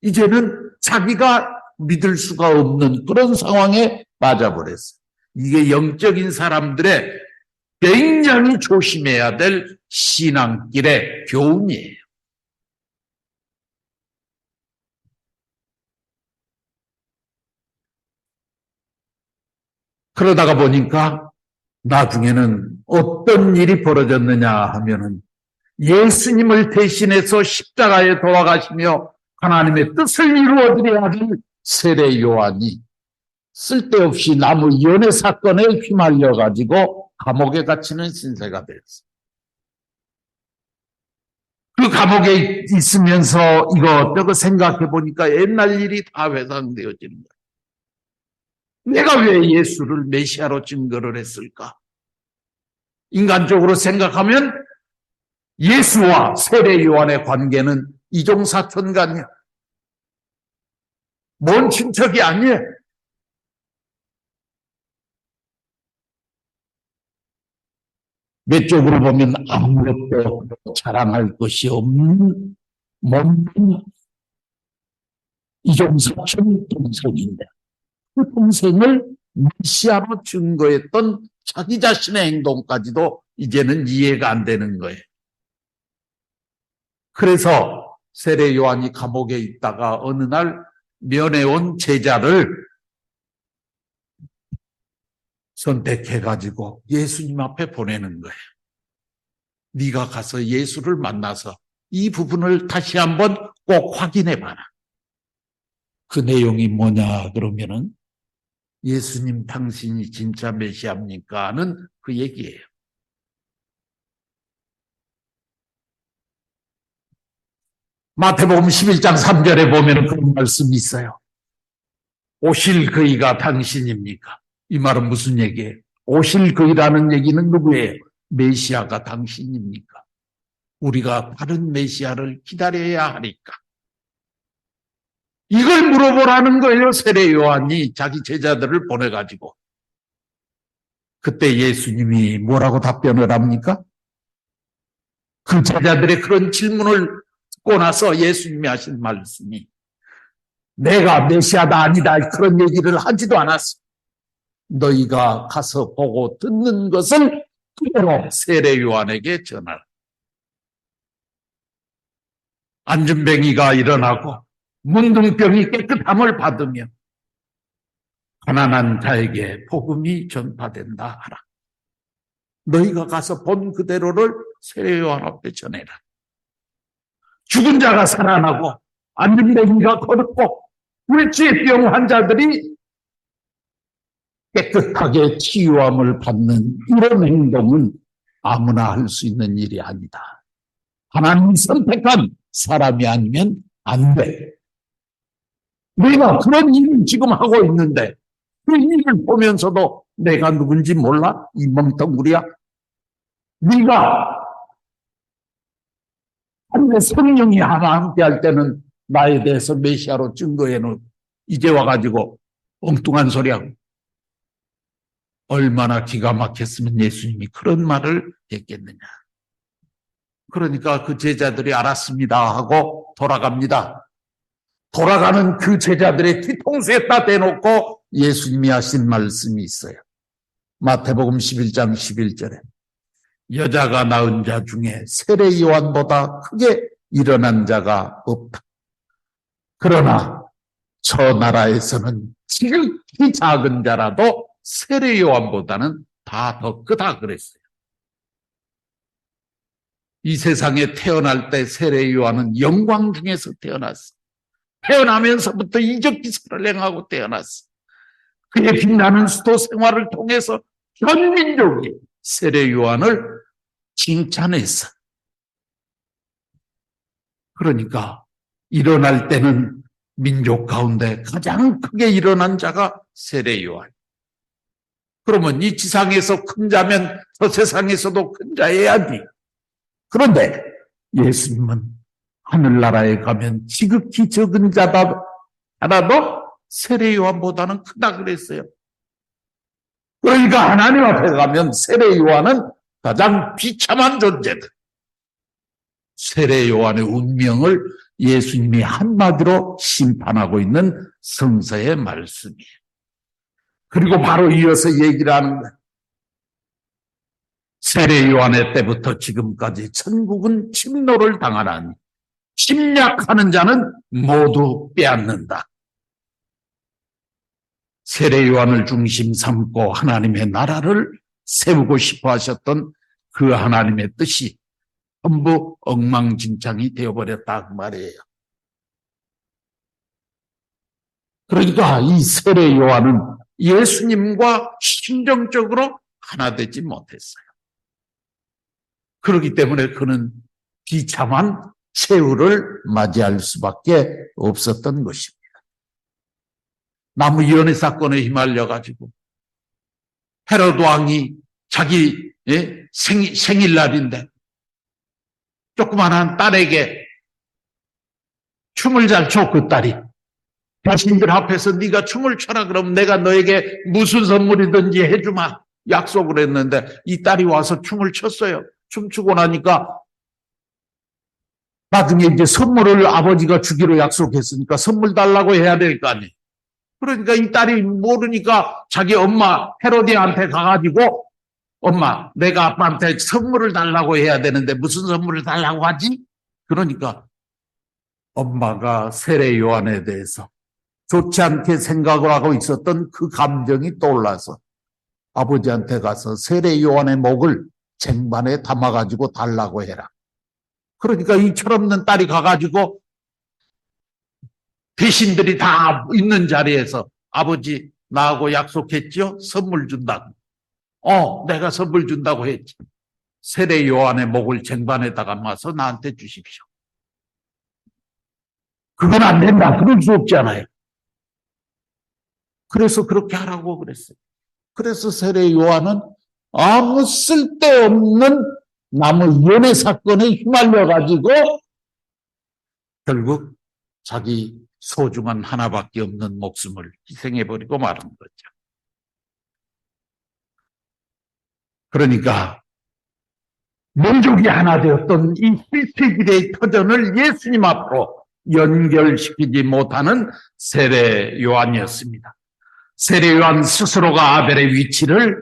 이제는 자기가 믿을 수가 없는 그런 상황에 빠져버렸어요. 이게 영적인 사람들의 굉장히 조심해야 될 신앙길의 교훈이에요. 그러다가 보니까 나중에는 어떤 일이 벌어졌느냐 하면은 예수님을 대신해서 십자가에 돌아가시며 하나님의 뜻을 이루어드려야 할 세례 요한이 쓸데없이 나무 연회 사건에 휘말려 가지고 감옥에 갇히는 신세가 되었어요. 그 감옥에 있으면서 이것저것 생각해 보니까 옛날 일이 다 회상되어지는 거예요. 내가 왜 예수를 메시아로 증거를 했을까? 인간적으로 생각하면 예수와 세례 요한의 관계는 이종사촌간이야. 먼 친척이 아니에요. 외적으로 보면 아무것도 자랑할 것이 없는 먼 이종사촌 동생인데 그 동생을 메시아로 증거했던 자기 자신의 행동까지도 이제는 이해가 안 되는 거예요. 그래서 세례 요한이 감옥에 있다가 어느 날 면회온 제자를 선택해가지고 예수님 앞에 보내는 거예요. 네가 가서 예수를 만나서 이 부분을 다시 한번 꼭 확인해봐라. 그 내용이 뭐냐 그러면은 예수님 당신이 진짜 메시아입니까? 하는 그 얘기예요. 마태복음 11장 3절에 보면 그런 말씀이 있어요. 오실 그이가 당신입니까? 이 말은 무슨 얘기예요? 오실 그이라는 얘기는 누구예요? 메시아가 당신입니까? 우리가 다른 메시아를 기다려야 하니까. 이걸 물어보라는 거예요. 세례 요한이 자기 제자들을 보내가지고. 그때 예수님이 뭐라고 답변을 합니까? 그 제자들의 그런 질문을 듣고 나서 예수님이 하신 말씀이 내가 메시아다 아니다 그런 얘기를 하지도 않았어. 너희가 가서 보고 듣는 것을 그대로 세례 요한에게 전하라. 안진뱅이가 일어나고 문둥병이 깨끗함을 받으며 가난한 자에게 복음이 전파된다 하라. 너희가 가서 본 그대로를 세례 요한 앞에 전해라. 죽은 자가 살아나고 안진뱅이가 걷고 불치병 환자들이 깨끗하게 치유함을 받는 이런 행동은 아무나 할 수 있는 일이 아니다. 하나님이 선택한 사람이 아니면 안 돼. 내가 그런 일을 지금 하고 있는데 그 일을 보면서도 내가 누군지 몰라? 이 멍텅구리야. 네가 하늘의 성령이 하나 함께 할 때는 나에 대해서 메시아로 증거해 놓은 이제 와가지고 엉뚱한 소리하고 얼마나 기가 막혔으면 예수님이 그런 말을 했겠느냐. 그러니까 그 제자들이 알았습니다 하고 돌아갑니다. 돌아가는 그 제자들의 뒤통수에다 대놓고 예수님이 하신 말씀이 있어요. 마태복음 11장 11절에 여자가 낳은 자 중에 세례 요한보다 크게 일어난 자가 없다. 그러나 저 나라에서는 지극히 작은 자라도 세례 요한보다는 다 더 크다 그랬어요. 이 세상에 태어날 때 세례 요한은 영광 중에서 태어났어. 태어나면서부터 이적 기사를 행하고 태어났어. 그의 빛나는 수도 생활을 통해서 전 민족이 세례 요한을 칭찬했어. 그러니까 일어날 때는 민족 가운데 가장 크게 일어난 자가 세례 요한. 그러면 이 지상에서 큰 자면 저 세상에서도 큰 자여야지. 그런데 예수님은 하늘나라에 가면 지극히 적은 자라도 세례 요한보다는 크다 그랬어요. 그러니까 하나님 앞에 가면 세례 요한은 가장 비참한 존재다. 세례 요한의 운명을 예수님이 한마디로 심판하고 있는 성서의 말씀이에요. 그리고 바로 이어서 얘기를 하는 거예요. 세례 요한의 때부터 지금까지 천국은 침노를 당하나니 침략하는 자는 모두 빼앗는다. 세례 요한을 중심 삼고 하나님의 나라를 세우고 싶어 하셨던 그 하나님의 뜻이 전부 엉망진창이 되어버렸다 그 말이에요. 그러니까 이 세례 요한은 예수님과 심정적으로 하나 되지 못했어요. 그렇기 때문에 그는 비참한 최후를 맞이할 수밖에 없었던 것입니다. 나무 연회 사건에 휘말려가지고 헤롯 왕이 자기 생일날인데 조그만한 딸에게 춤을 잘 춰. 그 딸이 자신들 앞에서 네가 춤을 춰라 그러면 내가 너에게 무슨 선물이든지 해주마 약속을 했는데 이 딸이 와서 춤을 췄어요. 춤추고 나니까 나중에 이제 선물을 아버지가 주기로 약속했으니까 선물 달라고 해야 될 거 아니에요. 그러니까 이 딸이 모르니까 자기 엄마 헤로디한테 가가지고 엄마 내가 아빠한테 선물을 달라고 해야 되는데 무슨 선물을 달라고 하지? 그러니까 엄마가 세례 요한에 대해서 좋지 않게 생각을 하고 있었던 그 감정이 떠올라서 아버지한테 가서 세례 요한의 목을 쟁반에 담아가지고 달라고 해라. 그러니까 이 철없는 딸이 가가지고 대신들이 다 있는 자리에서 아버지 나하고 약속했지요? 선물 준다고. 내가 선물 준다고 했지. 세례 요한의 목을 쟁반에다 감아서 나한테 주십시오. 그건 안 된다. 그럴 수 없잖아요. 그래서 그렇게 하라고 그랬어요. 그래서 세례 요한은 아무 쓸데없는 나무 연회 사건에 휘말려가지고 결국 자기 소중한 하나밖에 없는 목숨을 희생해버리고 말은 거죠. 그러니까 민족이 하나 되었던 이 실패기대의 터전을 예수님 앞으로 연결시키지 못하는 세례 요한이었습니다. 세례 요한 스스로가 아벨의 위치를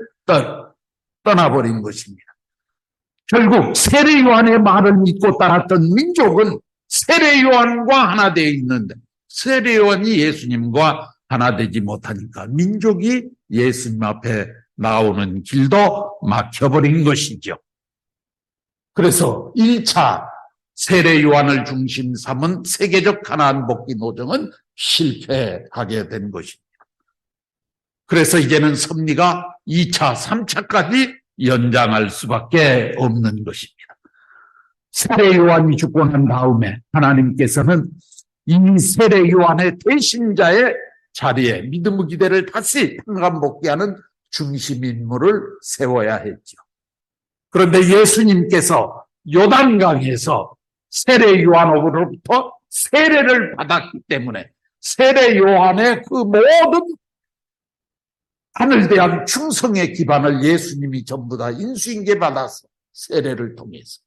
떠나버린 것입니다. 결국 세례 요한의 말을 믿고 따랐던 민족은 세례 요한과 하나 되어 있는데 세례 요한이 예수님과 하나 되지 못하니까 민족이 예수님 앞에 나오는 길도 막혀버린 것이죠. 그래서 1차 세례 요한을 중심 삼은 세계적 가나안 복귀 노정은 실패하게 된 것입니다. 그래서 이제는 섭리가 2차, 3차까지 연장할 수밖에 없는 것입니다. 세례 요한이 죽고 난 다음에 하나님께서는 이 세례 요한의 대신자의 자리에 믿음의 기대를 다시 평강복귀하는 중심 인물을 세워야 했죠. 그런데 예수님께서 요단강에서 세례 요한으로부터 세례를 받았기 때문에 세례 요한의 그 모든 하늘 대한 충성의 기반을 예수님이 전부 다 인수인계 받아서 세례를 통해서.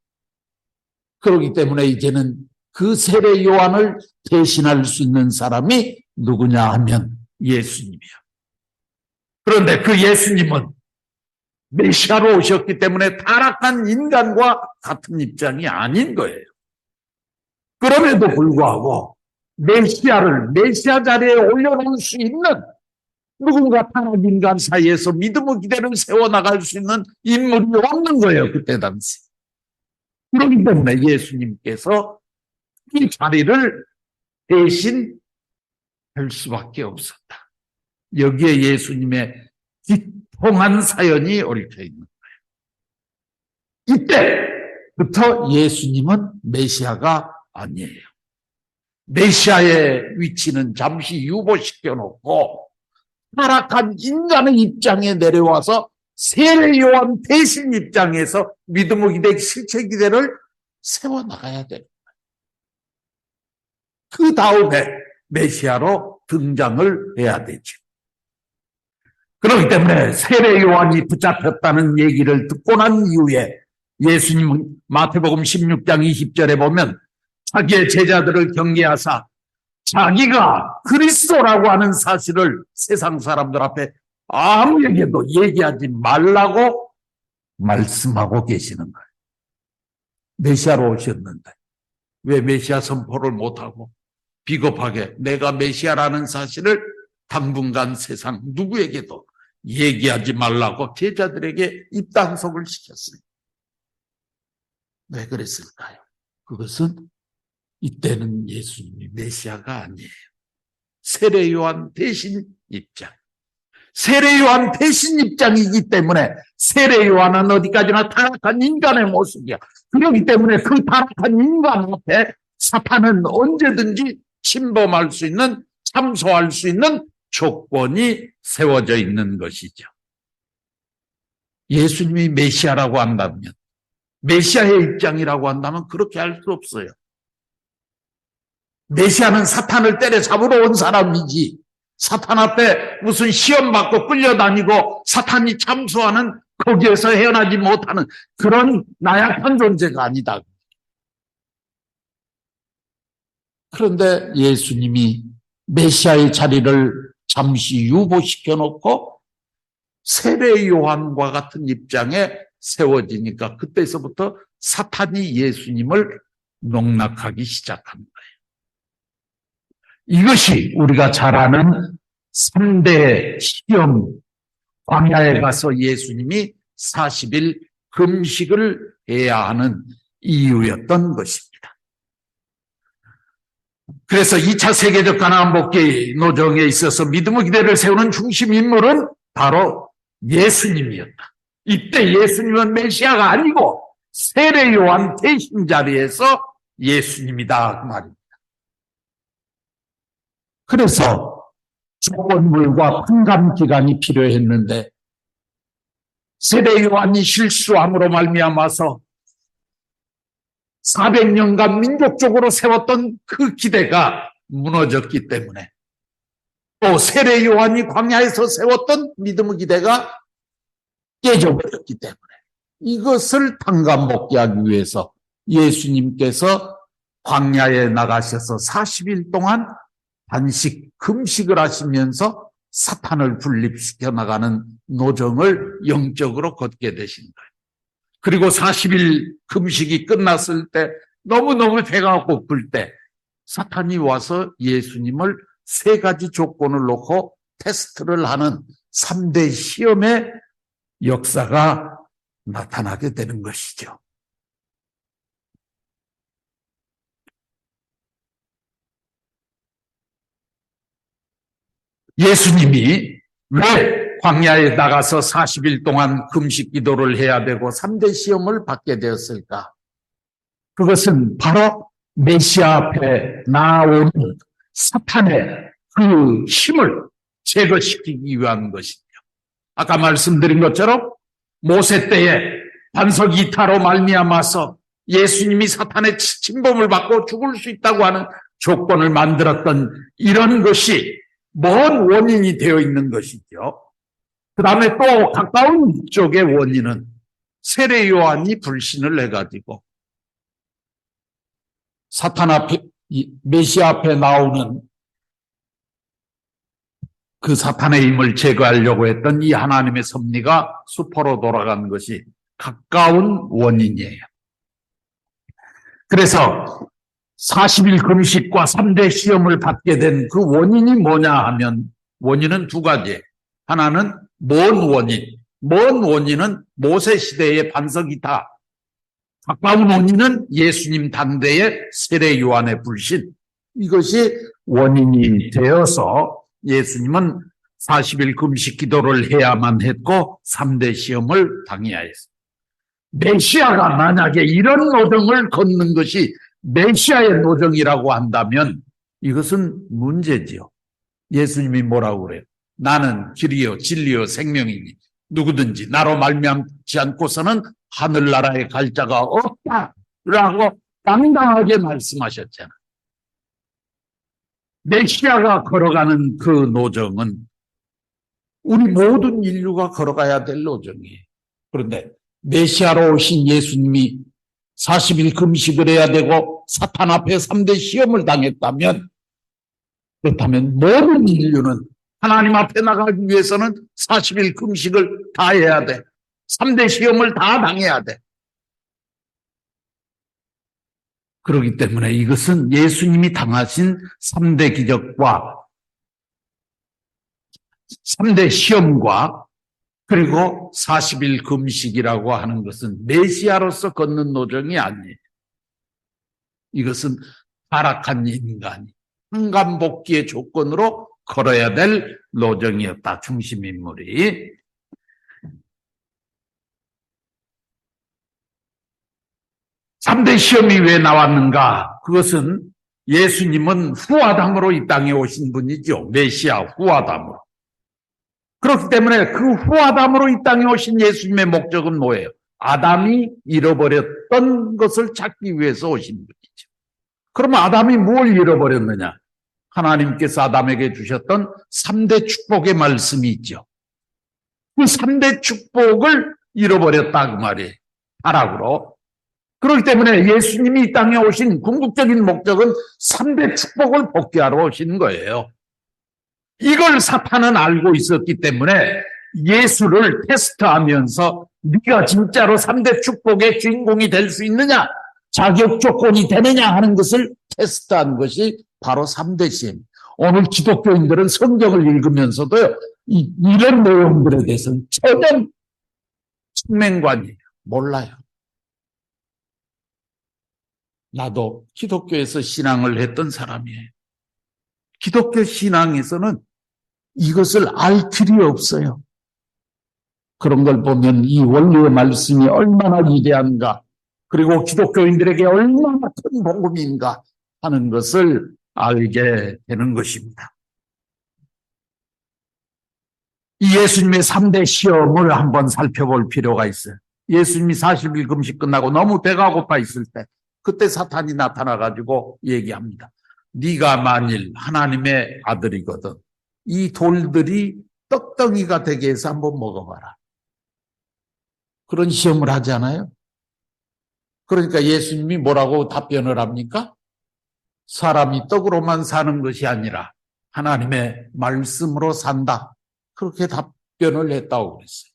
그렇기 때문에 이제는 그 세례 요한을 대신할 수 있는 사람이 누구냐 하면 예수님이야. 그런데 그 예수님은 메시아로 오셨기 때문에 타락한 인간과 같은 입장이 아닌 거예요. 그럼에도 불구하고 메시아 자리에 올려놓을 수 있는 누군가 타락 인간 사이에서 믿음의 기대를 세워나갈 수 있는 인물이 없는 거예요. 그때 당시. 그렇기 때문에 예수님께서 이 자리를 대신 할 수밖에 없었다. 여기에 예수님의 기통한 사연이 얽혀 있는 거예요. 이때부터 예수님은 메시아가 아니에요. 메시아의 위치는 잠시 유보시켜 놓고 타락한 인간의 입장에 내려와서 세례 요한 대신 입장에서 믿음의 기대, 실체 기대를 세워나가야 돼요. 그 다음에 메시아로 등장을 해야 되죠. 그렇기 때문에 세례 요한이 붙잡혔다는 얘기를 듣고 난 이후에 예수님은 마태복음 16장 20절에 보면 자기의 제자들을 경계하사 자기가 그리스도라고 하는 사실을 세상 사람들 앞에 아무에게도 얘기하지 말라고 말씀하고 계시는 거예요. 메시아로 오셨는데 왜 메시아 선포를 못하고 비겁하게 내가 메시아라는 사실을 당분간 세상 누구에게도 얘기하지 말라고 제자들에게 입단속을 시켰어요. 왜 그랬을까요? 그것은 이때는 예수님이 메시아가 아니에요. 세례 요한 대신 입장. 세례 요한 대신 입장이기 때문에 세례 요한은 어디까지나 타락한 인간의 모습이야. 그렇기 때문에 그 타락한 인간 앞에 사탄은 언제든지 침범할 수 있는, 참소할 수 있는 조건이 세워져 있는 것이죠. 예수님이 메시아라고 한다면, 메시아의 입장이라고 한다면 그렇게 할 수 없어요. 메시아는 사탄을 때려잡으러 온 사람이지 사탄 앞에 무슨 시험 받고 끌려다니고 사탄이 참소하는 거기에서 헤어나지 못하는 그런 나약한 존재가 아니다. 그런데 예수님이 메시아의 자리를 잠시 유보시켜 놓고 세례 요한과 같은 입장에 세워지니까 그때서부터 사탄이 예수님을 농락하기 시작한 거예요. 이것이 우리가 잘 아는 3대 시험, 광야에 가서 예수님이 40일 금식을 해야 하는 이유였던 것입니다. 그래서 2차 세계적 가나안 복귀 노정에 있어서 믿음의 기대를 세우는 중심 인물은 바로 예수님이었다. 이때 예수님은 메시아가 아니고 세례 요한 대신 자리에서 예수님이다 그 말입니다. 그래서 조건물과 판감 기간이 필요했는데 세례 요한이 실수함으로 말미암아서 400년간 민족적으로 세웠던 그 기대가 무너졌기 때문에 또 세례 요한이 광야에서 세웠던 믿음의 기대가 깨져버렸기 때문에 이것을 판감복귀하기 위해서 예수님께서 광야에 나가셔서 40일 동안 단식, 금식을 하시면서 사탄을 분립시켜 나가는 노정을 영적으로 걷게 되신 거예요. 그리고 40일 금식이 끝났을 때 너무너무 배가 고플 때 사탄이 와서 예수님을 3가지 조건을 놓고 테스트를 하는 3대 시험의 역사가 나타나게 되는 것이죠. 예수님이 왜 광야에 나가서 40일 동안 금식 기도를 해야 되고 3대 시험을 받게 되었을까? 그것은 바로 메시아 앞에 나오는 사탄의 그 힘을 제거시키기 위한 것이죠. 아까 말씀드린 것처럼 모세 때에 반석 이타로 말미암아서 예수님이 사탄의 침범을 받고 죽을 수 있다고 하는 조건을 만들었던 이런 것이 먼 원인이 되어 있는 것이죠. 그 다음에 또 가까운 쪽의 원인은 세례 요한이 불신을 해가지고 사탄 앞에, 메시아 앞에 나오는 그 사탄의 힘을 제거하려고 했던 이 하나님의 섭리가 수포로 돌아간 것이 가까운 원인이에요. 그래서 40일 금식과 3대 시험을 받게 된 그 원인이 뭐냐 하면 원인은 두 가지. 하나는 먼 원인. 먼 원인은 모세 시대의 반석이다. 가까운 원인은 예수님 당대의 세례 요한의 불신. 이것이 원인이 되어서 예수님은 40일 금식 기도를 해야만 했고 3대 시험을 당해야 했습니다. 메시아가 만약에 이런 노정을 걷는 것이 메시아의 노정이라고 한다면 이것은 문제지요. 예수님이 뭐라고 그래요? 나는 길이요 진리요 생명이니 누구든지 나로 말미암지 않고서는 하늘나라에 갈 자가 없다라고 당당하게 말씀하셨잖아요. 메시아가 걸어가는 그 노정은 우리 모든 인류가 걸어가야 될 노정이에요. 그런데 메시아로 오신 예수님이 40일 금식을 해야 되고 사탄 앞에 3대 시험을 당했다면, 그렇다면 모든 인류는 하나님 앞에 나가기 위해서는 40일 금식을 다 해야 돼. 3대 시험을 다 당해야 돼. 그렇기 때문에 이것은 예수님이 당하신 3대 기적과 3대 시험과 그리고 40일 금식이라고 하는 것은 메시아로서 걷는 노정이 아니에요. 이것은 타락한 인간이 한간복귀의 조건으로 걸어야 될 노정이었다. 중심인물이. 삼대 시험이 왜 나왔는가? 그것은 예수님은 후아담으로 이 땅에 오신 분이죠. 메시아 후아담으로. 그렇기 때문에 그 후아담으로 이 땅에 오신 예수님의 목적은 뭐예요? 아담이 잃어버렸던 것을 찾기 위해서 오신 분이죠. 그러면 아담이 뭘 잃어버렸느냐? 하나님께서 아담에게 주셨던 3대 축복의 말씀이 있죠. 그 3대 축복을 잃어버렸다 그 말이에요. 타락으로. 그렇기 때문에 예수님이 이 땅에 오신 궁극적인 목적은 3대 축복을 복귀하러 오신 거예요. 이걸 사탄은 알고 있었기 때문에 예수를 테스트하면서 네가 진짜로 3대 축복의 주인공이 될 수 있느냐, 자격 조건이 되느냐 하는 것을 테스트한 것이 바로 3대 시험. 오늘 기독교인들은 성경을 읽으면서도요, 이런 내용들에 대해서는 전혀 측면관이에요. 몰라요. 나도 기독교에서 신앙을 했던 사람이에요. 기독교 신앙에서는 이것을 알 길이 없어요. 그런 걸 보면 이 원리의 말씀이 얼마나 위대한가, 그리고 기독교인들에게 얼마나 큰 복음인가 하는 것을 알게 되는 것입니다. 이 예수님의 3대 시험을 한번 살펴볼 필요가 있어요. 예수님이 40일 금식 끝나고 너무 배가 고파 있을 때 그때 사탄이 나타나가지고 얘기합니다. 네가 만일 하나님의 아들이거든 이 돌들이 떡덩이가 되게 해서 한번 먹어봐라. 그런 시험을 하지 않아요? 그러니까 예수님이 뭐라고 답변을 합니까? 사람이 떡으로만 사는 것이 아니라 하나님의 말씀으로 산다. 그렇게 답변을 했다고 그랬어요.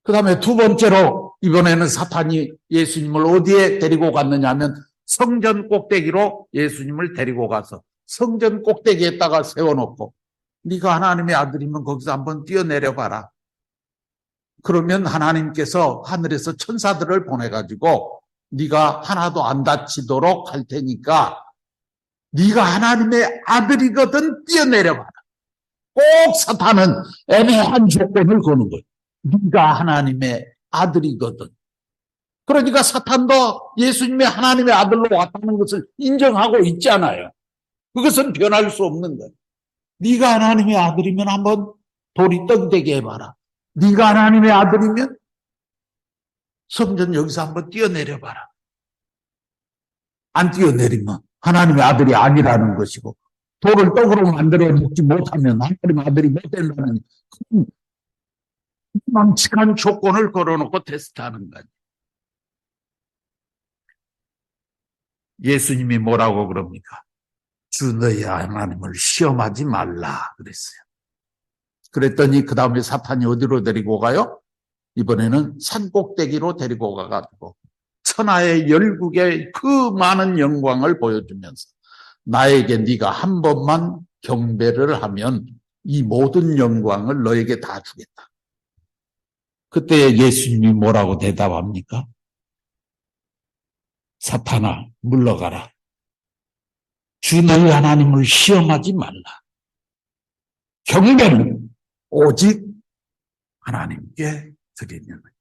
그 다음에 두 번째로 이번에는 사탄이 예수님을 어디에 데리고 갔느냐 하면 성전 꼭대기로 예수님을 데리고 가서 성전 꼭대기에다가 세워놓고 네가 하나님의 아들이면 거기서 한번 뛰어내려 봐라. 그러면 하나님께서 하늘에서 천사들을 보내가지고 네가 하나도 안 다치도록 할 테니까 네가 하나님의 아들이거든 뛰어내려 봐라. 꼭 사탄은 애매한 조건을 거는 거예요. 네가 하나님의 아들이거든. 그러니까 사탄도 예수님의 하나님의 아들로 왔다는 것을 인정하고 있잖아요. 그것은 변할 수 없는 거예요. 네가 하나님의 아들이면 한번 돌이 떡이 되게 해봐라. 네가 하나님의 아들이면 성전 여기서 한번 뛰어내려봐라. 안 뛰어내리면 하나님의 아들이 아니라는 것이고, 돌을 떡으로 만들어 먹지 못하면 하나님의 아들이 못 된다는 망측한 조건을 걸어놓고 테스트하는 거예요. 예수님이 뭐라고 그럽니까? 주 너희 하나님을 시험하지 말라 그랬어요. 그랬더니 그 다음에 사탄이 어디로 데리고 가요? 이번에는 산꼭대기로 데리고 가가지고 천하의 열국의 그 많은 영광을 보여주면서 나에게 네가 한 번만 경배를 하면 이 모든 영광을 너에게 다 주겠다. 그때 예수님이 뭐라고 대답합니까? 사탄아 물러가라. 주 너희 하나님을 시험하지 말라. 경배는 오직 하나님께 드리는 거예요.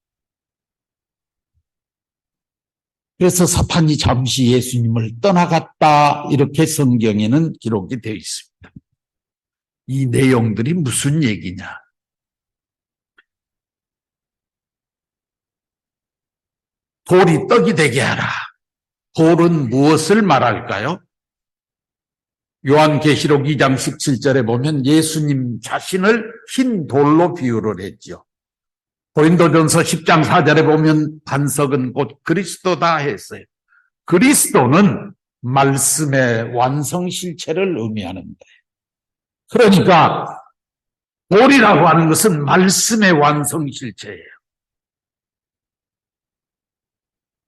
그래서 사탄이 잠시 예수님을 떠나갔다 이렇게 성경에는 기록이 되어 있습니다. 이 내용들이 무슨 얘기냐? 돌이 떡이 되게 하라. 돌은 무엇을 말할까요? 요한계시록 2장 17절에 보면 예수님 자신을 흰 돌로 비유를 했죠. 고린도전서 10장 4절에 보면 반석은 곧 그리스도다 했어요. 그리스도는 말씀의 완성실체를 의미하는데, 그러니까 돌이라고 하는 것은 말씀의 완성실체예요.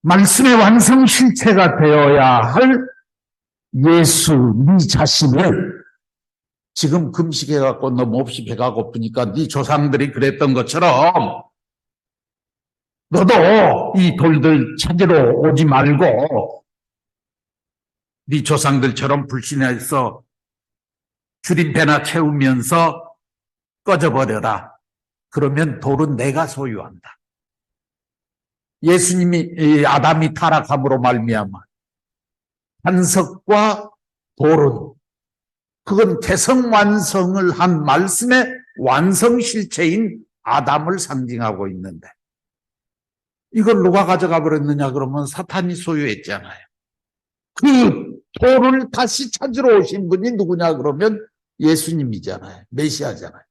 말씀의 완성실체가 되어야 할 예수 네 자신을, 지금 금식해갖고 너 몹시 배가 고프니까 네 조상들이 그랬던 것처럼 너도 이 돌들 찾으러 오지 말고 네 조상들처럼 불신해서 줄임배나 채우면서 꺼져버려라. 그러면 돌은 내가 소유한다. 예수님이 아담이 타락함으로 말미암아 반석과 돌은 그건 개성완성을 한 말씀의 완성실체인 아담을 상징하고 있는데, 이걸 누가 가져가 버렸느냐 그러면 사탄이 소유했잖아요. 그 돌을 다시 찾으러 오신 분이 누구냐 그러면 예수님이잖아요. 메시아잖아요.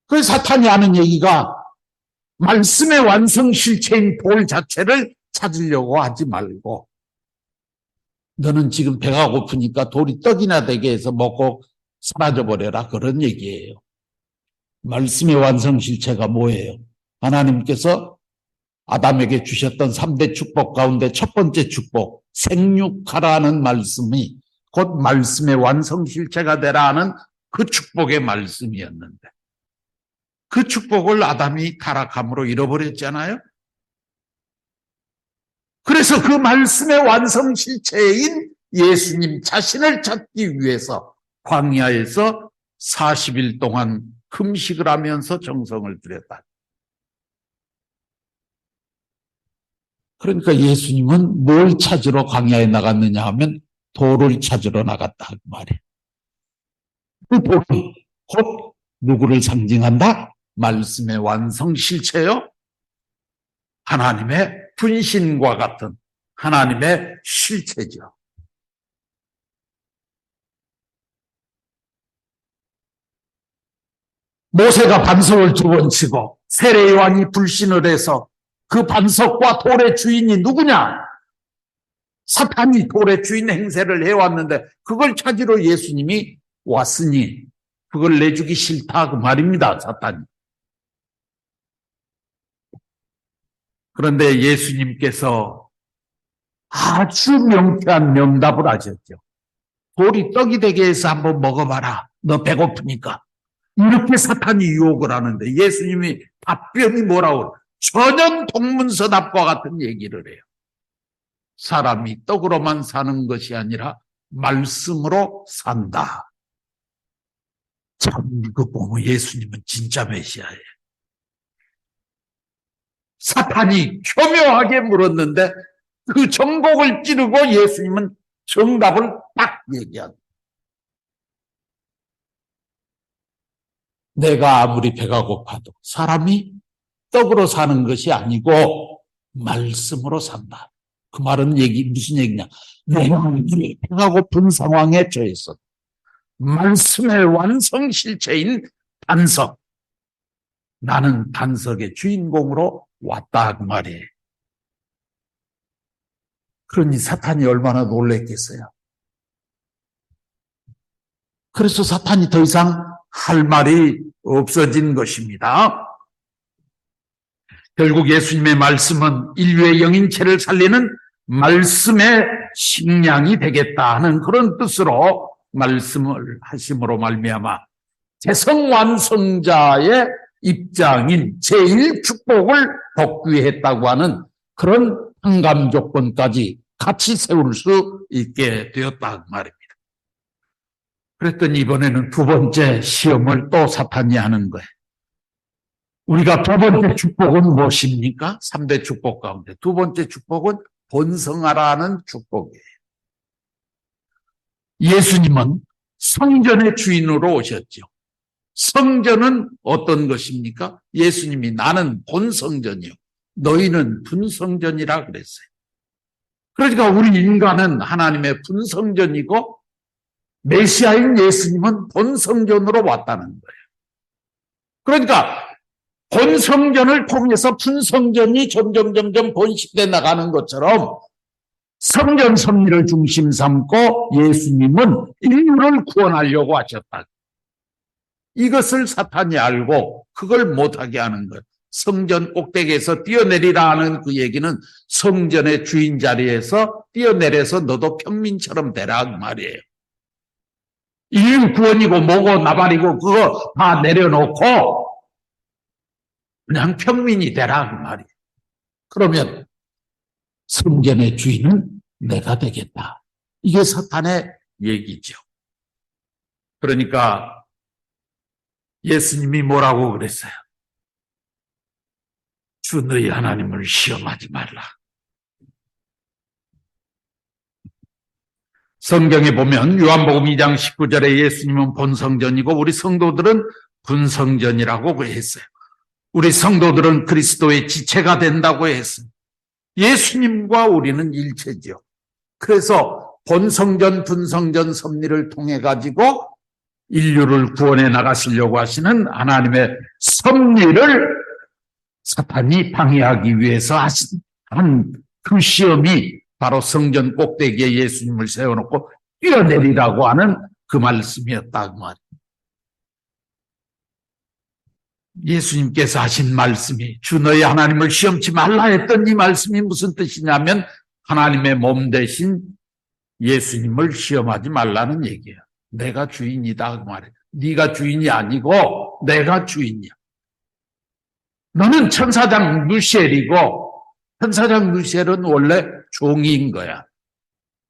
그래서 사탄이 하는 얘기가 말씀의 완성실체인 돌 자체를 찾으려고 하지 말고 너는 지금 배가 고프니까 돌이 떡이나 되게 해서 먹고 사라져버려라, 그런 얘기예요. 말씀의 완성실체가 뭐예요? 하나님께서 아담에게 주셨던 3대 축복 가운데 첫 번째 축복, 생육하라는 말씀이 곧 말씀의 완성실체가 되라는 그 축복의 말씀이었는데, 그 축복을 아담이 타락함으로 잃어버렸잖아요. 그래서 그 말씀의 완성실체인 예수님 자신을 찾기 위해서 광야에서 40일 동안 금식을 하면서 정성을 들였다. 그러니까 예수님은 뭘 찾으러 광야에 나갔느냐 하면 돌을 찾으러 나갔다 그 말이에요. 그 돌이 곧 누구를 상징한다? 말씀의 완성실체요. 하나님의 분신과 같은 하나님의 실체죠. 모세가 반석을 2번 치고 세례요한이 불신을 해서 그 반석과 돌의 주인이 누구냐? 사탄이 돌의 주인 행세를 해왔는데 그걸 찾으러 예수님이 왔으니 그걸 내주기 싫다 그 말입니다, 사탄이. 그런데 예수님께서 아주 명쾌한 명답을 하셨죠. 돌이 떡이 되게 해서 한번 먹어봐라. 너 배고프니까. 이렇게 사탄이 유혹을 하는데 예수님이 답변이 뭐라고? 전혀 동문서답과 같은 얘기를 해요. 사람이 떡으로만 사는 것이 아니라 말씀으로 산다. 참, 이거 보면 예수님은 진짜 메시아예요. 사탄이 교묘하게 물었는데 그 정곡을 찌르고 예수님은 정답을 딱 얘기한다. 내가 아무리 배가 고파도 사람이 떡으로 사는 것이 아니고 말씀으로 산다. 그 말은 무슨 얘기냐? 내가 이미 배가 고픈 상황에 처했어. 말씀의 완성 실체인 반석. 나는 반석의 주인공으로 왔다 그 말이에요. 그러니 사탄이 얼마나 놀랬겠어요. 그래서 사탄이 더 이상 할 말이 없어진 것입니다. 결국 예수님의 말씀은 인류의 영인체를 살리는 말씀의 식량이 되겠다 하는 그런 뜻으로 말씀을 하심으로 말미암아 대성완성자의 입장인 제1축복을 복귀했다고 하는 그런 한감 조건까지 같이 세울 수 있게 되었다 말입니다. 그랬더니 이번에는 두 번째 시험을 또 사탄이 하는 거예요. 우리가 두 번째 축복은 무엇입니까? 3대 축복 가운데 두 번째 축복은 번성하라는 축복이에요. 예수님은 성전의 주인으로 오셨죠. 성전은 어떤 것입니까? 예수님이 나는 본성전이요. 너희는 분성전이라 그랬어요. 그러니까 우리 인간은 하나님의 분성전이고 메시아인 예수님은 본성전으로 왔다는 거예요. 그러니까 본성전을 통해서 분성전이 점점 번식돼 나가는 것처럼 성전 섭리를 중심 삼고 예수님은 인류를 구원하려고 하셨다. 이것을 사탄이 알고 그걸 못하게 하는 것. 성전 꼭대기에서 뛰어내리라 하는 그 얘기는 성전의 주인 자리에서 뛰어내려서 너도 평민처럼 되라 그 말이에요. 인류 구원이고 뭐고 나발이고 그거 다 내려놓고 그냥 평민이 되라 그 말이에요. 그러면 성전의 주인은 내가 되겠다. 이게 사탄의 얘기죠. 그러니까 예수님이 뭐라고 그랬어요? 주 너희 하나님을 시험하지 말라. 성경에 보면 요한복음 2장 19절에 예수님은 본성전이고 우리 성도들은 분성전이라고 했어요. 우리 성도들은 그리스도의 지체가 된다고 했어요. 예수님과 우리는 일체죠. 그래서 본성전, 분성전 섭리를 통해 가지고 인류를 구원해 나가시려고 하시는 하나님의 섭리를 사탄이 방해하기 위해서 한 그 시험이 바로 성전 꼭대기에 예수님을 세워놓고 뛰어내리라고 하는 그 말씀이었다 그 말. 예수님께서 하신 말씀이 주 너희 하나님을 시험치 말라 했던 이 말씀이 무슨 뜻이냐면 하나님의 몸 대신 예수님을 시험하지 말라는 얘기예요. 내가 주인이다 그 말이에요. 네가 주인이 아니고 내가 주인이야. 너는 천사장 누시엘이고 천사장 누시엘은 원래 종인 거야.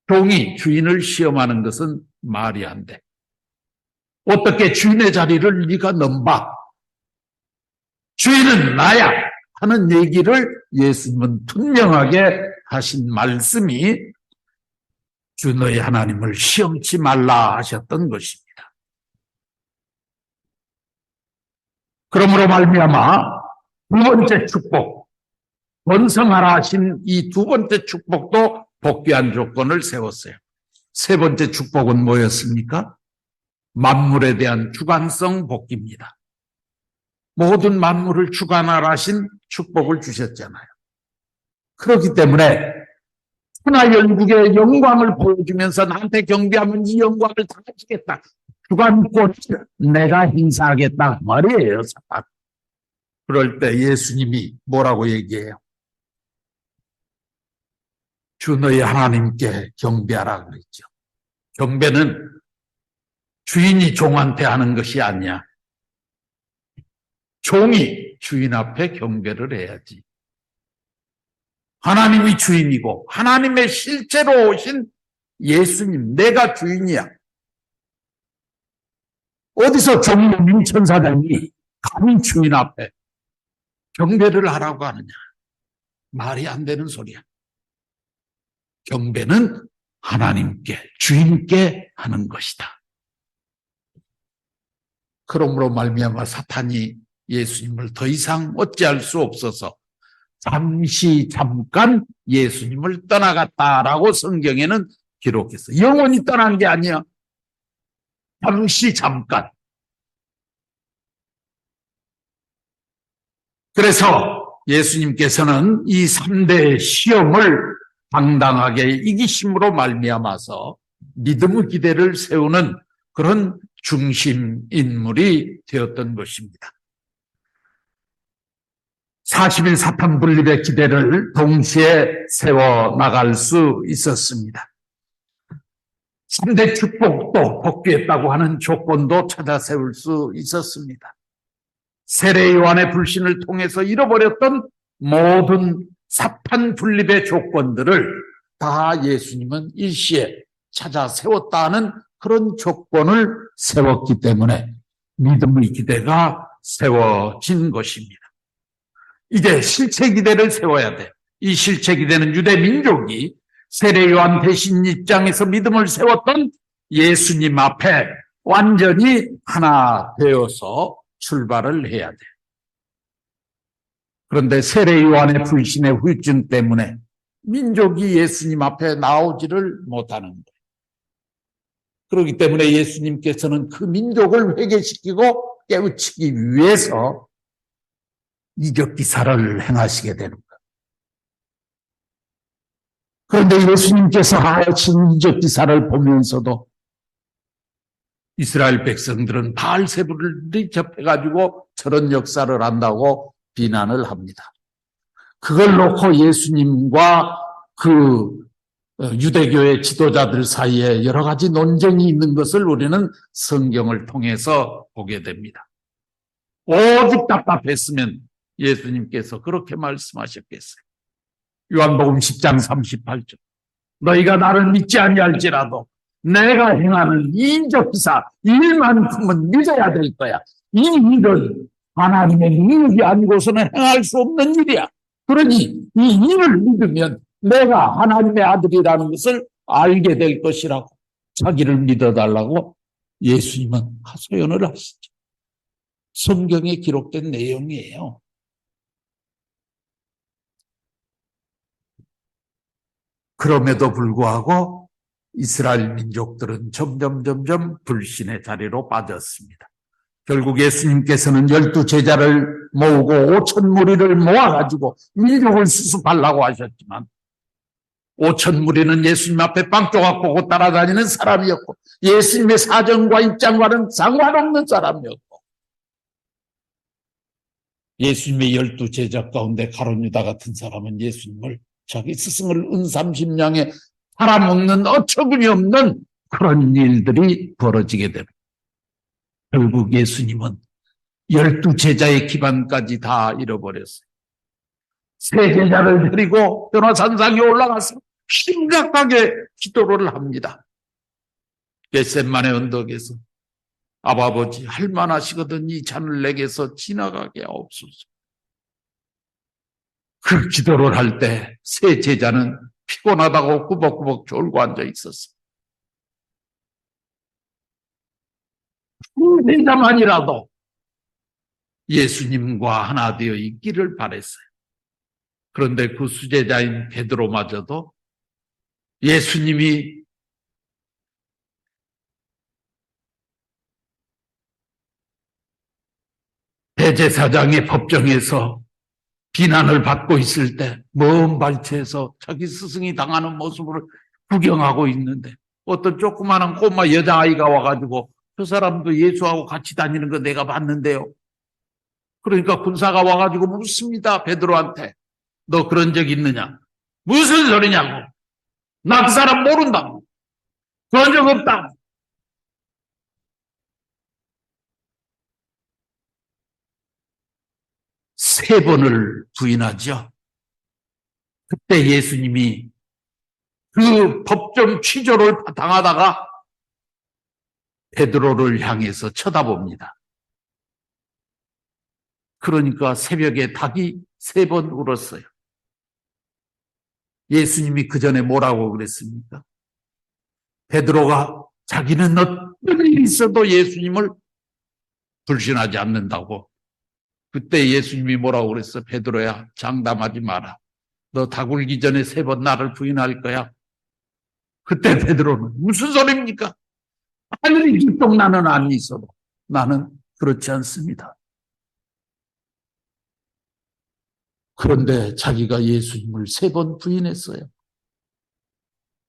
종이 주인을 시험하는 것은 말이 안 돼. 어떻게 주인의 자리를 네가 넘봐? 주인은 나야 하는 얘기를 예수님은 분명하게 하신 말씀이 주 너희 하나님을 시험치 말라 하셨던 것입니다. 그러므로 말미암아 두 번째 축복, 번성하라 하신 이 두 번째 축복도 복귀한 조건을 세웠어요. 세 번째 축복은 뭐였습니까? 만물에 대한 주관성 복귀입니다. 모든 만물을 주관하라 하신 축복을 주셨잖아요. 그렇기 때문에 천하 열국의 영광을 보여주면서 나한테 경배하면 이 영광을 다 가지겠다. 주관권을 내가 행사하겠다 말이에요. 그럴 때 예수님이 뭐라고 얘기해요? 주 너희 하나님께 경배하라 그랬죠. 경배는 주인이 종한테 하는 것이 아니야. 종이 주인 앞에 경배를 해야지. 하나님이 주인이고 하나님의 실제로 오신 예수님, 내가 주인이야. 어디서 종놈인 천사장이 감히 주인 앞에 경배를 하라고 하느냐. 말이 안 되는 소리야. 경배는 하나님께, 주인께 하는 것이다. 그러므로 말미암아 사탄이 예수님을 더 이상 어찌할 수 없어서 잠시 잠깐 예수님을 떠나갔다라고 성경에는 기록했어요. 영원히 떠난 게 아니야. 잠시 잠깐. 그래서 예수님께서는 이 3대 시험을 당당하게 이기심으로 말미암아서 믿음의 기대를 세우는 그런 중심 인물이 되었던 것입니다. 40일 사탄 분립의 기대를 동시에 세워나갈 수 있었습니다. 3대 축복도 복귀했다고 하는 조건도 찾아 세울 수 있었습니다. 세례 요한의 불신을 통해서 잃어버렸던 모든 사탄 분립의 조건들을 다 예수님은 일시에 찾아 세웠다는 그런 조건을 세웠기 때문에 믿음의 기대가 세워진 것입니다. 이제 실체 기대를 세워야 돼. 이 실체 기대는 유대 민족이 세례 요한 대신 입장에서 믿음을 세웠던 예수님 앞에 완전히 하나 되어서 출발을 해야 돼. 그런데 세례 요한의 불신의 후유증 때문에 민족이 예수님 앞에 나오지를 못하는 거예요. 그렇기 때문에 예수님께서는 그 민족을 회개시키고 깨우치기 위해서 이적 기사를 행하시게 되는 거예요. 그런데 예수님께서 하신 이적 기사를 보면서도 이스라엘 백성들은 바알세불을 접해가지고 저런 역사를 한다고 비난을 합니다. 그걸 놓고 예수님과 그 유대교의 지도자들 사이에 여러 가지 논쟁이 있는 것을 우리는 성경을 통해서 보게 됩니다. 오직 답답했으면 예수님께서 그렇게 말씀하셨겠어요. 요한복음 10장 38절. 너희가 나를 믿지 아니할지라도 내가 행하는 이 인적 기사 일만큼은 믿어야 될 거야. 이 일은 하나님의 능력이 아니고서는 행할 수 없는 일이야. 그러니 이 일을 믿으면 내가 하나님의 아들이라는 것을 알게 될 것이라고 자기를 믿어달라고 예수님은 하소연을 하시죠. 성경에 기록된 내용이에요. 그럼에도 불구하고 이스라엘 민족들은 점점 불신의 자리로 빠졌습니다. 결국 예수님께서는 12 제자를 모으고 5천 무리를 모아가지고 민족을 수습하려고 하셨지만 5천 무리는 예수님 앞에 빵 조각 보고 따라다니는 사람이었고 예수님의 사정과 입장과는 상관없는 사람이었고 예수님의 12 제자 가운데 가룟 유다 같은 사람은 예수님을 자기 스승을 은삼십냥에 팔아먹는 어처구니 없는 그런 일들이 벌어지게 됩니다. 결국 예수님은 12 제자의 기반까지 다 잃어버렸어요. 세 제자를 데리고 변화산상에 올라가서 심각하게 기도를 합니다. 겟셋마네 언덕에서 아버지 할만하시거든 이 잔을 내게서 지나가게 하옵소서. 그 기도를 할 때 세 제자는 피곤하다고 꾸벅꾸벅 졸고 앉아 있었어요. 그 제자만이라도 예수님과 하나 되어 있기를 바랬어요. 그런데 그 수제자인 베드로마저도 예수님이 대제사장의 법정에서 비난을 받고 있을 때 먼 발치에서 자기 스승이 당하는 모습을 구경하고 있는데 어떤 조그마한 꼬마 여자아이가 와가지고 저 사람도 예수하고 같이 다니는 거 내가 봤는데요. 그러니까 군사가 와가지고 묻습니다. 베드로한테. 너 그런 적 있느냐? 무슨 소리냐고. 나 그 사람 모른다고. 그런 적 없다고. 세 번을 부인하죠. 그때 예수님이 그 법정 취조를 당하다가 베드로를 향해서 쳐다봅니다. 그러니까 새벽에 닭이 3번 울었어요. 예수님이 그 전에 뭐라고 그랬습니까? 베드로가 자기는 어떤 일이 있어도 예수님을 불신하지 않는다고 그때 예수님이 뭐라고 그랬어? 베드로야, 장담하지 마라. 너 다 굴기 전에 3번 나를 부인할 거야. 그때 베드로는 무슨 소리입니까? 하늘이 기똥 나는 안 있어도 나는 그렇지 않습니다. 그런데 자기가 예수님을 3번 부인했어요.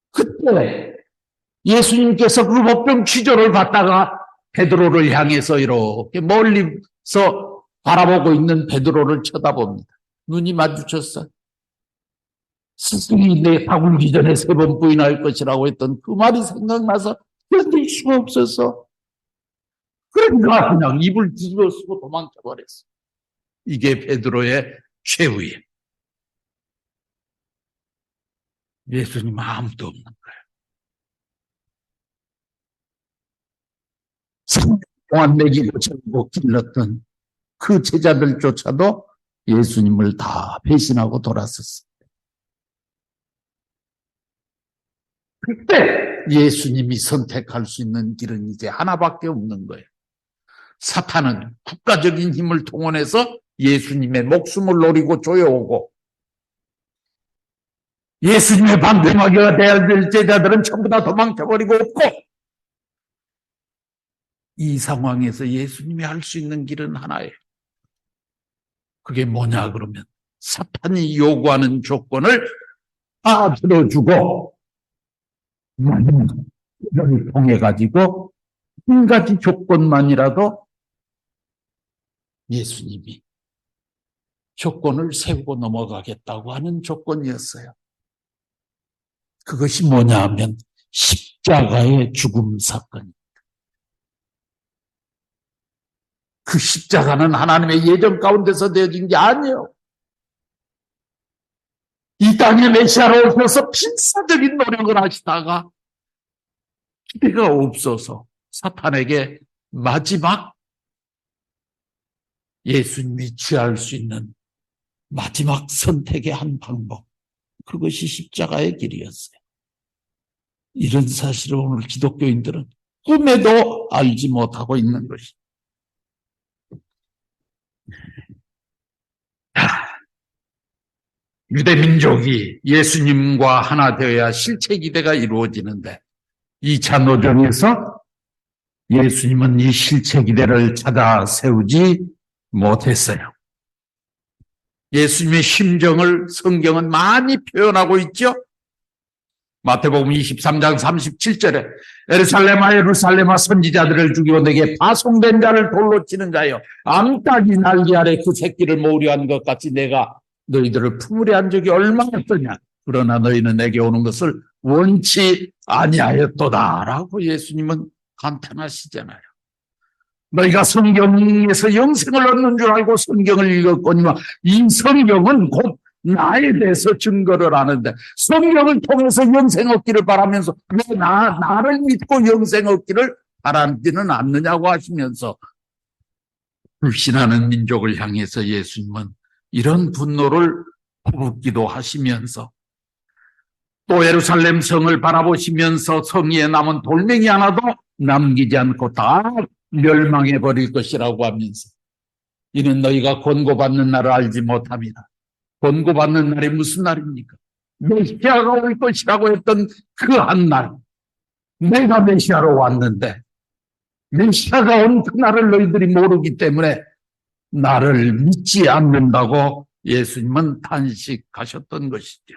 그때 예수님께서 그 법정 취조를 받다가 베드로를 향해서 이렇게 멀리서 바라보고 있는 베드로를 쳐다봅니다. 눈이 마주쳤어요. 스승이 내 다굴기 전에 3번 부인할 것이라고 했던 그 말이 생각나서 견딜 수가 없었어. 그러니까 그냥 입을 뒤집어 쓰고 도망쳐버렸어. 이게 베드로의 최후예요. 예수님 아무도 없는 거예요. 3년 동안 먹이고 절고 길렀던 그 제자들조차도 예수님을 다 배신하고 돌아섰어요. 그때 예수님이 선택할 수 있는 길은 이제 하나밖에 없는 거예요. 사탄은 국가적인 힘을 동원해서 예수님의 목숨을 노리고 조여오고, 예수님의 방패막이가 되어야 될 제자들은 전부 다 도망쳐버리고 없고, 이 상황에서 예수님이 할 수 있는 길은 하나예요. 그게 뭐냐 그러면 사탄이 요구하는 조건을 다 들어주고 이를 통해 가지고 한 가지 조건만이라도 예수님이 조건을 세우고 넘어가겠다고 하는 조건이었어요. 그것이 뭐냐 하면 십자가의 죽음 사건입니다. 그 십자가는 하나님의 예정 가운데서 되어진 게 아니에요. 이 땅에 메시아로 오셔서 필사적인 노력을 하시다가 기대가 없어서 사탄에게 마지막 예수님이 취할 수 있는 마지막 선택의 한 방법, 그것이 십자가의 길이었어요. 이런 사실을 오늘 기독교인들은 꿈에도 알지 못하고 있는 것입니다. 유대 민족이 예수님과 하나 되어야 실체 기대가 이루어지는데 2차 노정에서 예수님은 이 실체 기대를 찾아 세우지 못했어요. 예수님의 심정을 성경은 많이 표현하고 있죠. 마태복음 23장 37절에 예루살렘아 예루살렘아 선지자들을 죽이고 내게 파송된 자를 돌로 치는 자여, 암탉이 날개 아래 그 새끼를 모으려 한 것 같이 내가 너희들을 품으려 한 적이 얼마였더냐. 그러나 너희는 내게 오는 것을 원치 아니하였도다라고 예수님은 감탄하시잖아요. 너희가 성경에서 영생을 얻는 줄 알고 성경을 읽었거니와 이 성경은 곧 나에 대해서 증거를 하는데 성경을 통해서 영생 얻기를 바라면서 왜 나를 믿고 영생 얻기를 바라지는 않느냐고 하시면서 불신하는 민족을 향해서 예수님은 이런 분노를 퍼붓기도 하시면서 또 예루살렘 성을 바라보시면서 성 위에 남은 돌멩이 하나도 남기지 않고 다 멸망해 버릴 것이라고 하면서 이는 너희가 권고받는 날을 알지 못합니다. 권고받는 날이 무슨 날입니까? 메시아가 올 것이라고 했던 그 한 날, 내가 메시아로 왔는데 메시아가 온 그날을 너희들이 모르기 때문에 나를 믿지 않는다고 예수님은 탄식하셨던 것이죠.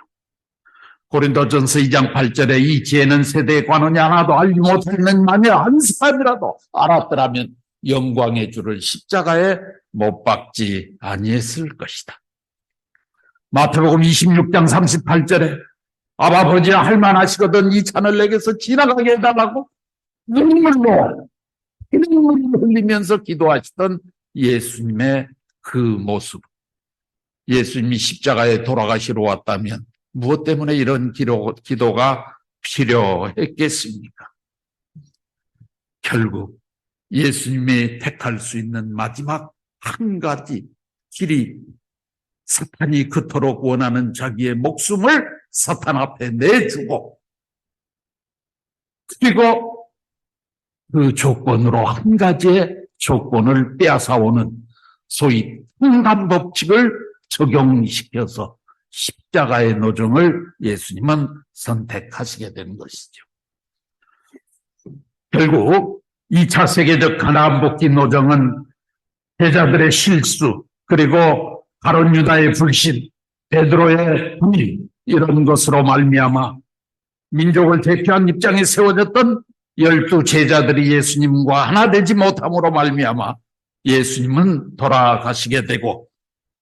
고린도전서 2장 8절에 이 지혜는 세대에 관원이 하나도 알지 못하는 만일 한 사람이라도 알았더라면 영광의 주를 십자가에 못 박지 아니했을 것이다. 마태복음 26장 38절에 아버지야 할만하시거든 이 잔을 내게서 지나가게 해달라고 눈물로 피눈물을 흘리면서 기도하시던 예수님의 그 모습, 예수님이 십자가에 돌아가시러 왔다면 무엇 때문에 이런 기도가 필요했겠습니까? 결국 예수님이 택할 수 있는 마지막 한 가지 길이 사탄이 그토록 원하는 자기의 목숨을 사탄 앞에 내주고 그리고 그 조건으로 한 가지의 조건을 빼앗아오는 소위 통감 법칙을 적용시켜서 십자가의 노정을 예수님은 선택하시게 된 것이죠. 결국 2차 세계적 가나안 복귀 노정은 제자들의 실수, 그리고 가룟 유다의 불신, 베드로의 불의, 이런 것으로 말미암아 민족을 대표한 입장에 세워졌던 12 제자들이 예수님과 하나 되지 못함으로 말미암아 예수님은 돌아가시게 되고,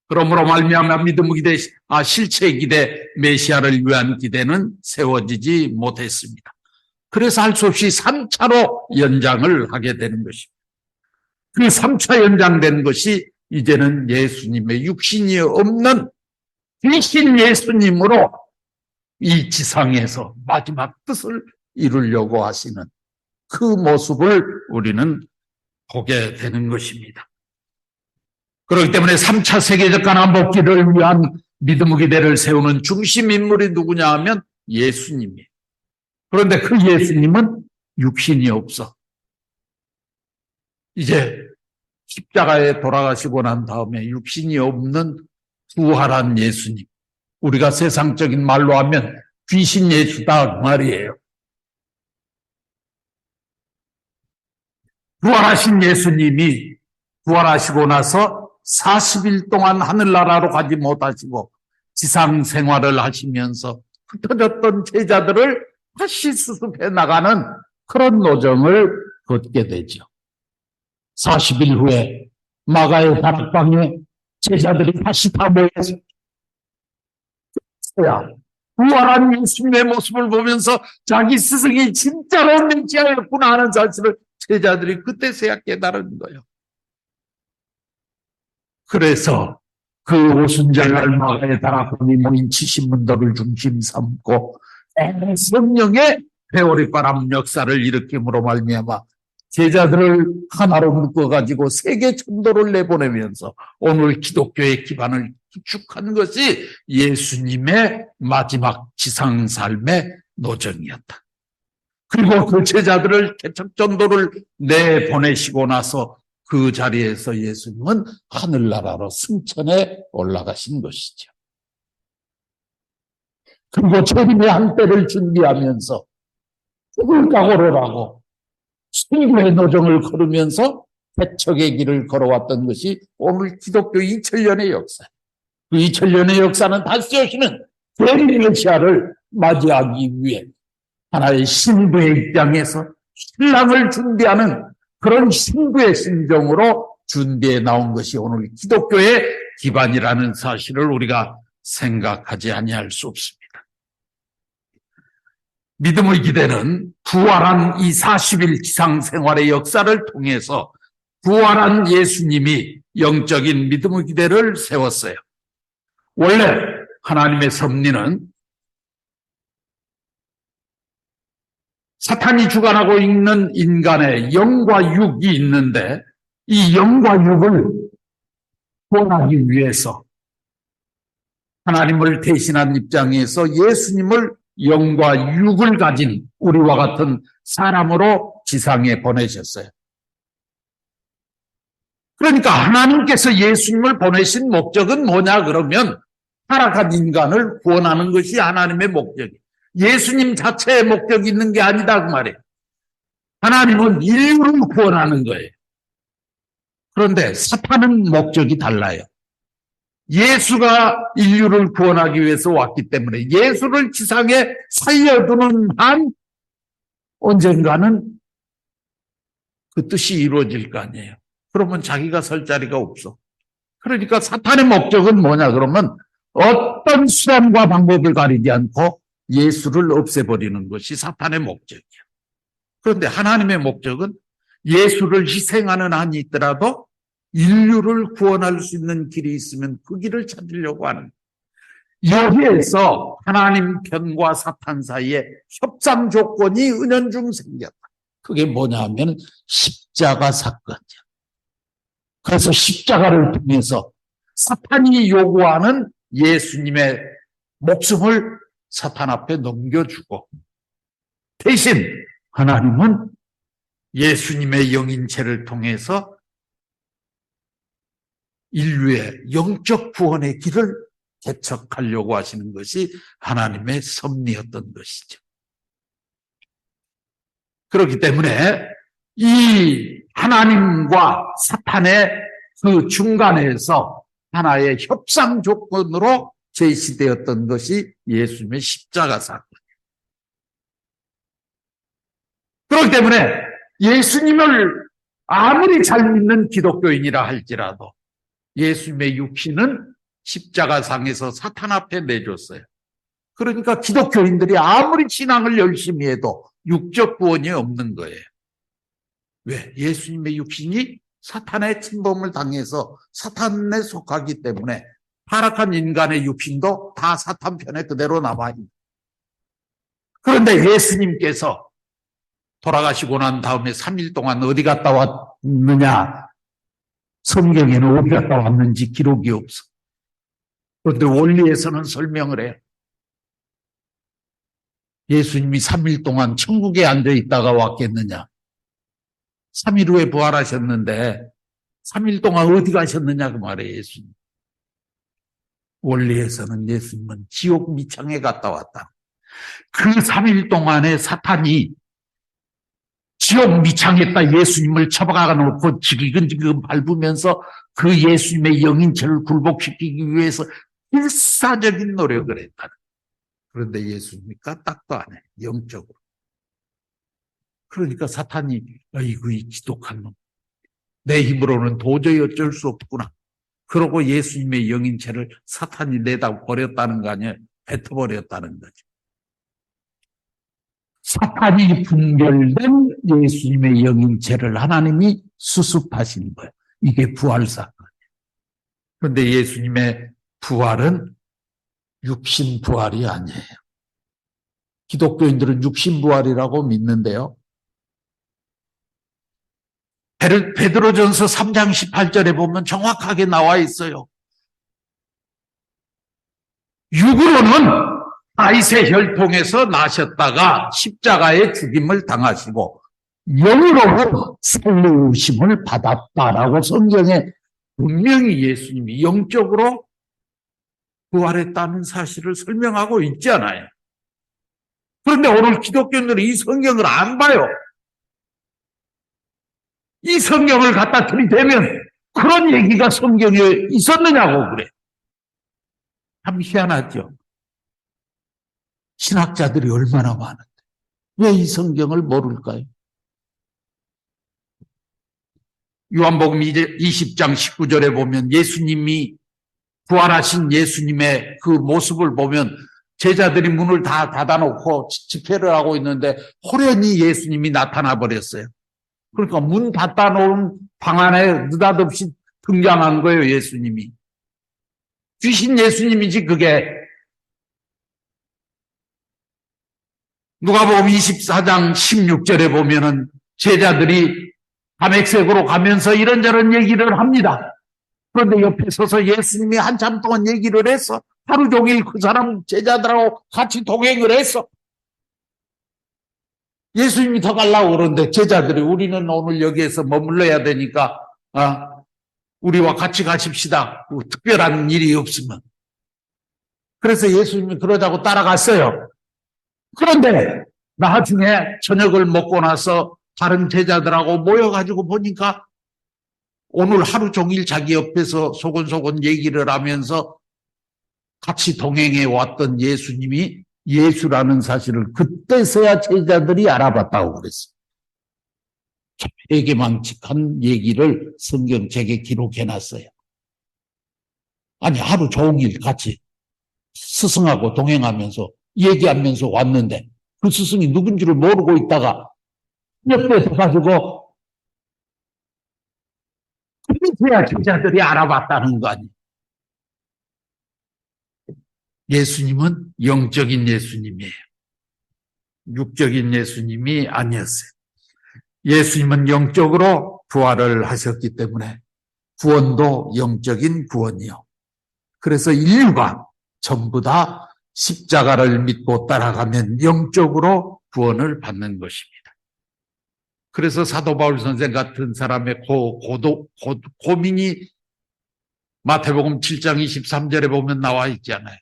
그러므로 말미암아 믿음의 기대, 실체의 기대, 메시아를 위한 기대는 세워지지 못했습니다. 그래서 할 수 없이 3차로 연장을 하게 되는 것입니다. 그 3차 연장된 것이 이제는 예수님의 육신이 없는 귀신 예수님으로 이 지상에서 마지막 뜻을 이루려고 하시는 그 모습을 우리는 보게 되는 것입니다. 그렇기 때문에 3차 세계적 가나안 복귀를 위한 믿음의 기대를 세우는 중심 인물이 누구냐 하면 예수님이에요. 그런데 그 예수님은 육신이 없어. 이제 십자가에 돌아가시고 난 다음에 육신이 없는 부활한 예수님, 우리가 세상적인 말로 하면 귀신 예수다 그 말이에요. 부활하신 예수님이 부활하시고 나서 40일 동안 하늘나라로 가지 못하시고 지상 생활을 하시면서 흩어졌던 제자들을 다시 수습해 나가는 그런 노정을 걷게 되죠. 40일 후에 마가의 다락방에 제자들이 다시 다 모여서 부활한 예수님의 모습을 보면서 자기 스승이 진짜로 메시아였구나 하는 사실을 제자들이 그때서야 깨달은 거예요. 그래서 그 오순절날 마가의 다락방에 모인 70문도를 중심 삼고 성령의 회오리바람 역사를 일으킴으로 말미암아 제자들을 하나로 묶어가지고 세계 전도를 내보내면서 오늘 기독교의 기반을 구축한 것이 예수님의 마지막 지상 삶의 노정이었다. 그리고 그 제자들을 개척 전도를 내보내시고 나서 그 자리에서 예수님은 하늘나라로 승천해 올라가신 것이죠. 그리고 재림의 한때를 준비하면서 죽을 각오를 하고 승부의 노정을 걸으면서 개척의 길을 걸어왔던 것이 오늘 기독교 2000년의 역사. 그 2000년의 역사는 다시 오시는 대리 메시아를 맞이하기 위해 하나의 신부의 입장에서 신랑을 준비하는 그런 신부의 심정으로 준비해 나온 것이 오늘 기독교의 기반이라는 사실을 우리가 생각하지 아니할 수 없습니다. 믿음의 기대는 부활한 이 40일 지상 생활의 역사를 통해서 부활한 예수님이 영적인 믿음의 기대를 세웠어요. 원래 하나님의 섭리는 사탄이 주관하고 있는 인간의 영과 육이 있는데 이 영과 육을 구원하기 위해서 하나님을 대신한 입장에서 예수님을 영과 육을 가진 우리와 같은 사람으로 지상에 보내셨어요. 그러니까 하나님께서 예수님을 보내신 목적은 뭐냐 그러면 타락한 인간을 구원하는 것이 하나님의 목적이에요. 예수님 자체의 목적이 있는 게 아니다 그 말이에요. 하나님은 인류를 구원하는 거예요. 그런데 사탄은 목적이 달라요. 예수가 인류를 구원하기 위해서 왔기 때문에 예수를 지상에 살려두는 한 언젠가는 그 뜻이 이루어질 거 아니에요. 그러면 자기가 설 자리가 없어. 그러니까 사탄의 목적은 뭐냐 그러면 어떤 수단과 방법을 가리지 않고 예수를 없애버리는 것이 사탄의 목적이에요. 그런데 하나님의 목적은 예수를 희생하는 한이 있더라도 인류를 구원할 수 있는 길이 있으면 그 길을 찾으려고 하는 거예요. 여기에서 하나님 편과 사탄 사이에 협상 조건이 은연중 생겼다. 그게 뭐냐 하면 십자가 사건이야. 그래서 십자가를 통해서 사탄이 요구하는 예수님의 목숨을 사탄 앞에 넘겨주고 대신 하나님은 예수님의 영인체를 통해서 인류의 영적 구원의 길을 개척하려고 하시는 것이 하나님의 섭리였던 것이죠. 그렇기 때문에 이 하나님과 사탄의 그 중간에서 하나의 협상 조건으로 제시되었던 것이 예수님의 십자가 사건이에요. 그렇기 때문에 예수님을 아무리 잘 믿는 기독교인이라 할지라도 예수님의 육신은 십자가상에서 사탄 앞에 내줬어요. 그러니까 기독교인들이 아무리 신앙을 열심히 해도 육적 구원이 없는 거예요. 왜? 예수님의 육신이 사탄의 침범을 당해서 사탄에 속하기 때문에 타락한 인간의 육신도 다 사탄 편에 그대로 남아있는. 그런데 예수님께서 돌아가시고 난 다음에 3일 동안 어디 갔다 왔느냐? 성경에는 어디 갔다 왔는지 기록이 없어. 그런데 원리에서는 설명을 해요. 예수님이 3일 동안 천국에 앉아 있다가 왔겠느냐? 3일 후에 부활하셨는데 3일 동안 어디 가셨느냐 그 말이에요. 예수님. 원리에서는 예수님은 지옥 미창에 갔다 왔다. 그 3일 동안에 사탄이 지옥 미창에다 예수님을 처박아 놓고 지금 밟으면서 그 예수님의 영인체를 굴복시키기 위해서 필사적인 노력을 했다. 그런데 예수님이 까딱도 안 해. 영적으로. 그러니까 사탄이 아이고 이 지독한 놈. 내 힘으로는 도저히 어쩔 수 없구나. 그러고 예수님의 영인체를 사탄이 내다 버렸다는 거 아니에요. 뱉어버렸다는 거죠. 사탄이 분별된 예수님의 영인체를 하나님이 수습하신 거예요. 이게 부활 사건이에요. 그런데 예수님의 부활은 육신 부활이 아니에요. 기독교인들은 육신 부활이라고 믿는데요. 베드로전서 3장 18절에 보면 정확하게 나와 있어요. 육으로는 다윗의 혈통에서 나셨다가 십자가의 죽임을 당하시고 영으로 살리우심을 받았다라고 성경에 분명히 예수님이 영적으로 부활했다는 사실을 설명하고 있잖아요. 그런데 오늘 기독교인들은 이 성경을 안 봐요. 이 성경을 갖다 들이대면 그런 얘기가 성경에 있었느냐고 그래. 참 희한하죠. 신학자들이 얼마나 많은데 왜 이 성경을 모를까요? 요한복음 20장 19절에 보면 예수님이 부활하신 예수님의 그 모습을 보면 제자들이 문을 다 닫아놓고 집회를 하고 있는데 호련히 예수님이 나타나 버렸어요. 그러니까 문 닫아놓은 방 안에 느닷없이 등장한 거예요, 예수님이. 귀신 예수님이지 그게. 누가복음 24장 16절에 보면은 제자들이 담액색으로 가면서 이런저런 얘기를 합니다. 그런데 옆에 서서 예수님이 한참 동안 얘기를 해서 하루 종일 그 사람 제자들하고 같이 동행을 했어. 예수님이 더 가려고 그러는데 제자들이 우리는 오늘 여기에서 머물러야 되니까 우리와 같이 가십시다. 특별한 일이 없으면. 그래서 예수님이 그러자고 따라갔어요. 그런데 나중에 저녁을 먹고 나서 다른 제자들하고 모여가지고 보니까 오늘 하루 종일 자기 옆에서 소곤소곤 얘기를 하면서 같이 동행해 왔던 예수님이 예수라는 사실을 그때서야 제자들이 알아봤다고 그랬어요. 회개망측한 얘기를 성경책에 기록해놨어요. 아니 하루 종일 같이 스승하고 동행하면서 얘기하면서 왔는데 그 스승이 누군지를 모르고 있다가 옆에 서가지고 그때서야 제자들이 알아봤다는 거 아니에요. 예수님은 영적인 예수님이에요. 육적인 예수님이 아니었어요. 예수님은 영적으로 부활을 하셨기 때문에 구원도 영적인 구원이요. 그래서 인류가 전부 다 십자가를 믿고 따라가면 영적으로 구원을 받는 것입니다. 그래서 사도 바울 선생 같은 사람의 고민이 마태복음 7장 23절에 보면 나와 있잖아요.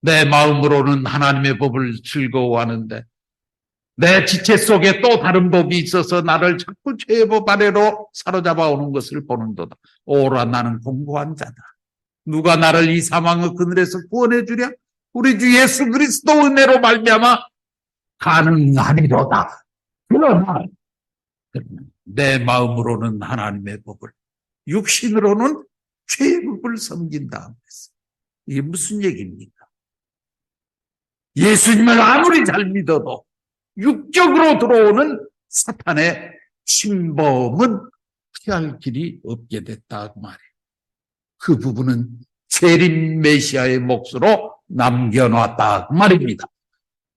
내 마음으로는 하나님의 법을 즐거워하는데 내 지체 속에 또 다른 법이 있어서 나를 자꾸 죄의 법 아래로 사로잡아 오는 것을 보는도다. 오라, 나는 공고한 자다. 누가 나를 이 사망의 그늘에서 구원해 주랴? 우리 주 예수 그리스도 은혜로 말미암아 가능하리로다. 그러나 내 마음으로는 하나님의 법을, 육신으로는 죄의 법을 섬긴다. 이게 무슨 얘기입니까? 예수님을 아무리 잘 믿어도 육적으로 들어오는 사탄의 침범은 피할 길이 없게 됐다 그 말이에요. 그 부분은 재림 메시아의 몫으로 남겨놨다 그 말입니다.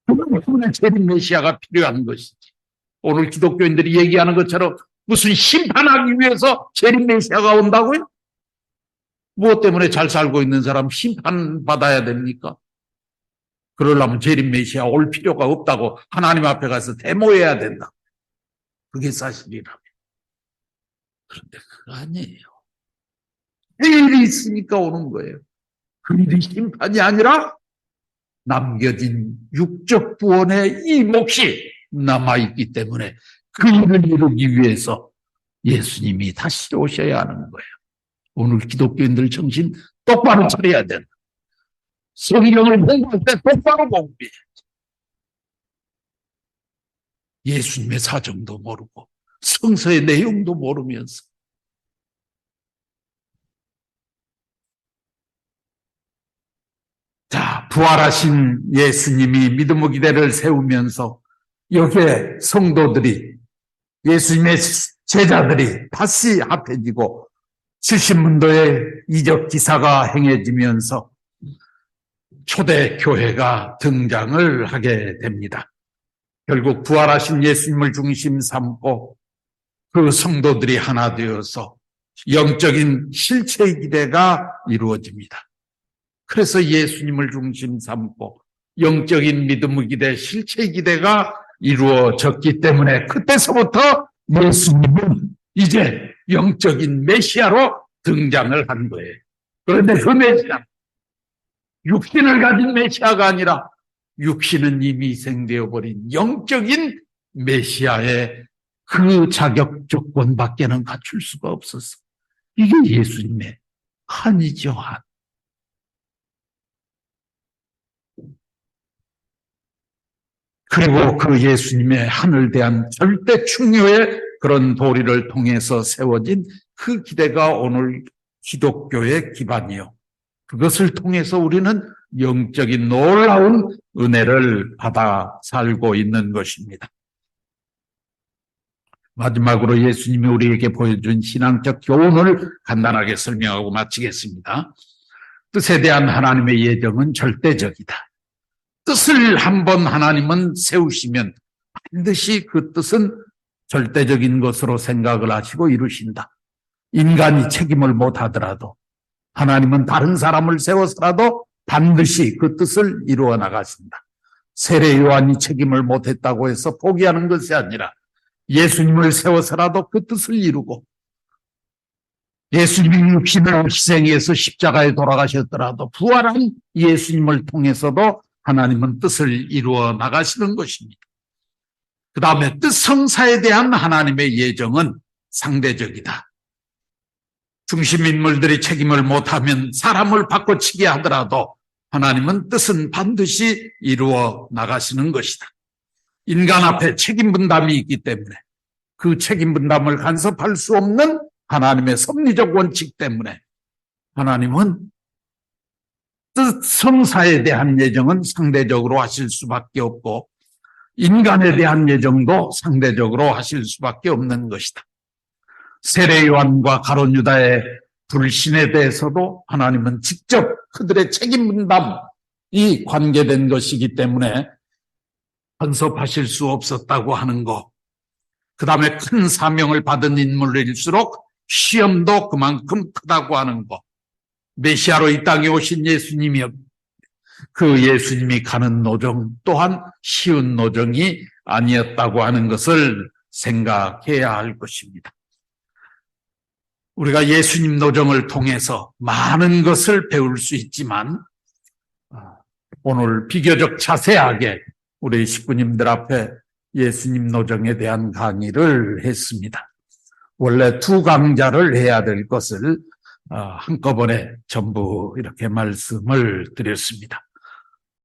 그 부분에 재림 메시아가 필요한 것이지. 오늘 기독교인들이 얘기하는 것처럼 무슨 심판하기 위해서 재림 메시아가 온다고요? 무엇 때문에 잘 살고 있는 사람 심판받아야 됩니까? 그러려면 재림 메시아 올 필요가 없다고 하나님 앞에 가서 데모해야 된다. 그게 사실이라면. 그런데 그거 아니에요. 일이 있으니까 오는 거예요. 그 일이 심판이 아니라 남겨진 육적 구원의 이 몫이 남아있기 때문에 그 일을 이루기 위해서 예수님이 다시 오셔야 하는 거예요. 오늘 기독교인들 정신 똑바로 차려야 된다. 성경을 공부할 때 똑바로 공부해야지. 예수님의 사정도 모르고 성서의 내용도 모르면서 자, 부활하신 예수님이 믿음의 기대를 세우면서 여기에 성도들이, 예수님의 제자들이 다시 합해지고 70문도의 이적 기사가 행해지면서 초대 교회가 등장을 하게 됩니다. 결국 부활하신 예수님을 중심 삼고 그 성도들이 하나 되어서 영적인 실체의 기대가 이루어집니다. 그래서 예수님을 중심 삼고 영적인 믿음의 기대, 실체의 기대가 이루어졌기 때문에 그때서부터 예수님은 이제 영적인 메시아로 등장을 한 거예요. 그런데 그 메시아, 육신을 가진 메시아가 아니라 육신은 이미 희생되어 버린 영적인 메시아의 그 자격 조건밖에는 갖출 수가 없었어. 이게 예수님의 한이죠, 한. 그리고 그 예수님의 한을 대한 절대 충효의 그런 도리를 통해서 세워진 그 기대가 오늘 기독교의 기반이요. 그것을 통해서 우리는 영적인 놀라운 은혜를 받아 살고 있는 것입니다. 마지막으로 예수님이 우리에게 보여준 신앙적 교훈을 간단하게 설명하고 마치겠습니다. 뜻에 대한 하나님의 예정은 절대적이다. 뜻을 한번 하나님은 세우시면 반드시 그 뜻은 절대적인 것으로 생각을 하시고 이루신다. 인간이 책임을 못하더라도 하나님은 다른 사람을 세워서라도 반드시 그 뜻을 이루어 나가신다. 세례 요한이 책임을 못했다고 해서 포기하는 것이 아니라 예수님을 세워서라도 그 뜻을 이루고, 예수님이 육신을 희생해서 십자가에 돌아가셨더라도 부활한 예수님을 통해서도 하나님은 뜻을 이루어 나가시는 것입니다. 그 다음에 뜻 성사에 대한 하나님의 예정은 상대적이다. 중심 인물들이 책임을 못하면 사람을 바꿔치게 하더라도 하나님은 뜻은 반드시 이루어 나가시는 것이다. 인간 앞에 책임 분담이 있기 때문에 그 책임 분담을 간섭할 수 없는 하나님의 섭리적 원칙 때문에 하나님은 뜻 성사에 대한 예정은 상대적으로 하실 수밖에 없고 인간에 대한 예정도 상대적으로 하실 수밖에 없는 것이다. 세례 요한과 가룟 유다의 불신에 대해서도 하나님은 직접 그들의 책임 분담이 관계된 것이기 때문에 간섭하실 수 없었다고 하는 것. 그 다음에 큰 사명을 받은 인물일수록 시험도 그만큼 크다고 하는 것. 메시아로 이 땅에 오신 예수님이 그 예수님이 가는 노정 또한 쉬운 노정이 아니었다고 하는 것을 생각해야 할 것입니다. 우리가 예수님 노정을 통해서 많은 것을 배울 수 있지만 오늘 비교적 자세하게 우리 식구님들 앞에 예수님 노정에 대한 강의를 했습니다. 원래 두 강좌를 해야 될 것을 한꺼번에 전부 이렇게 말씀을 드렸습니다.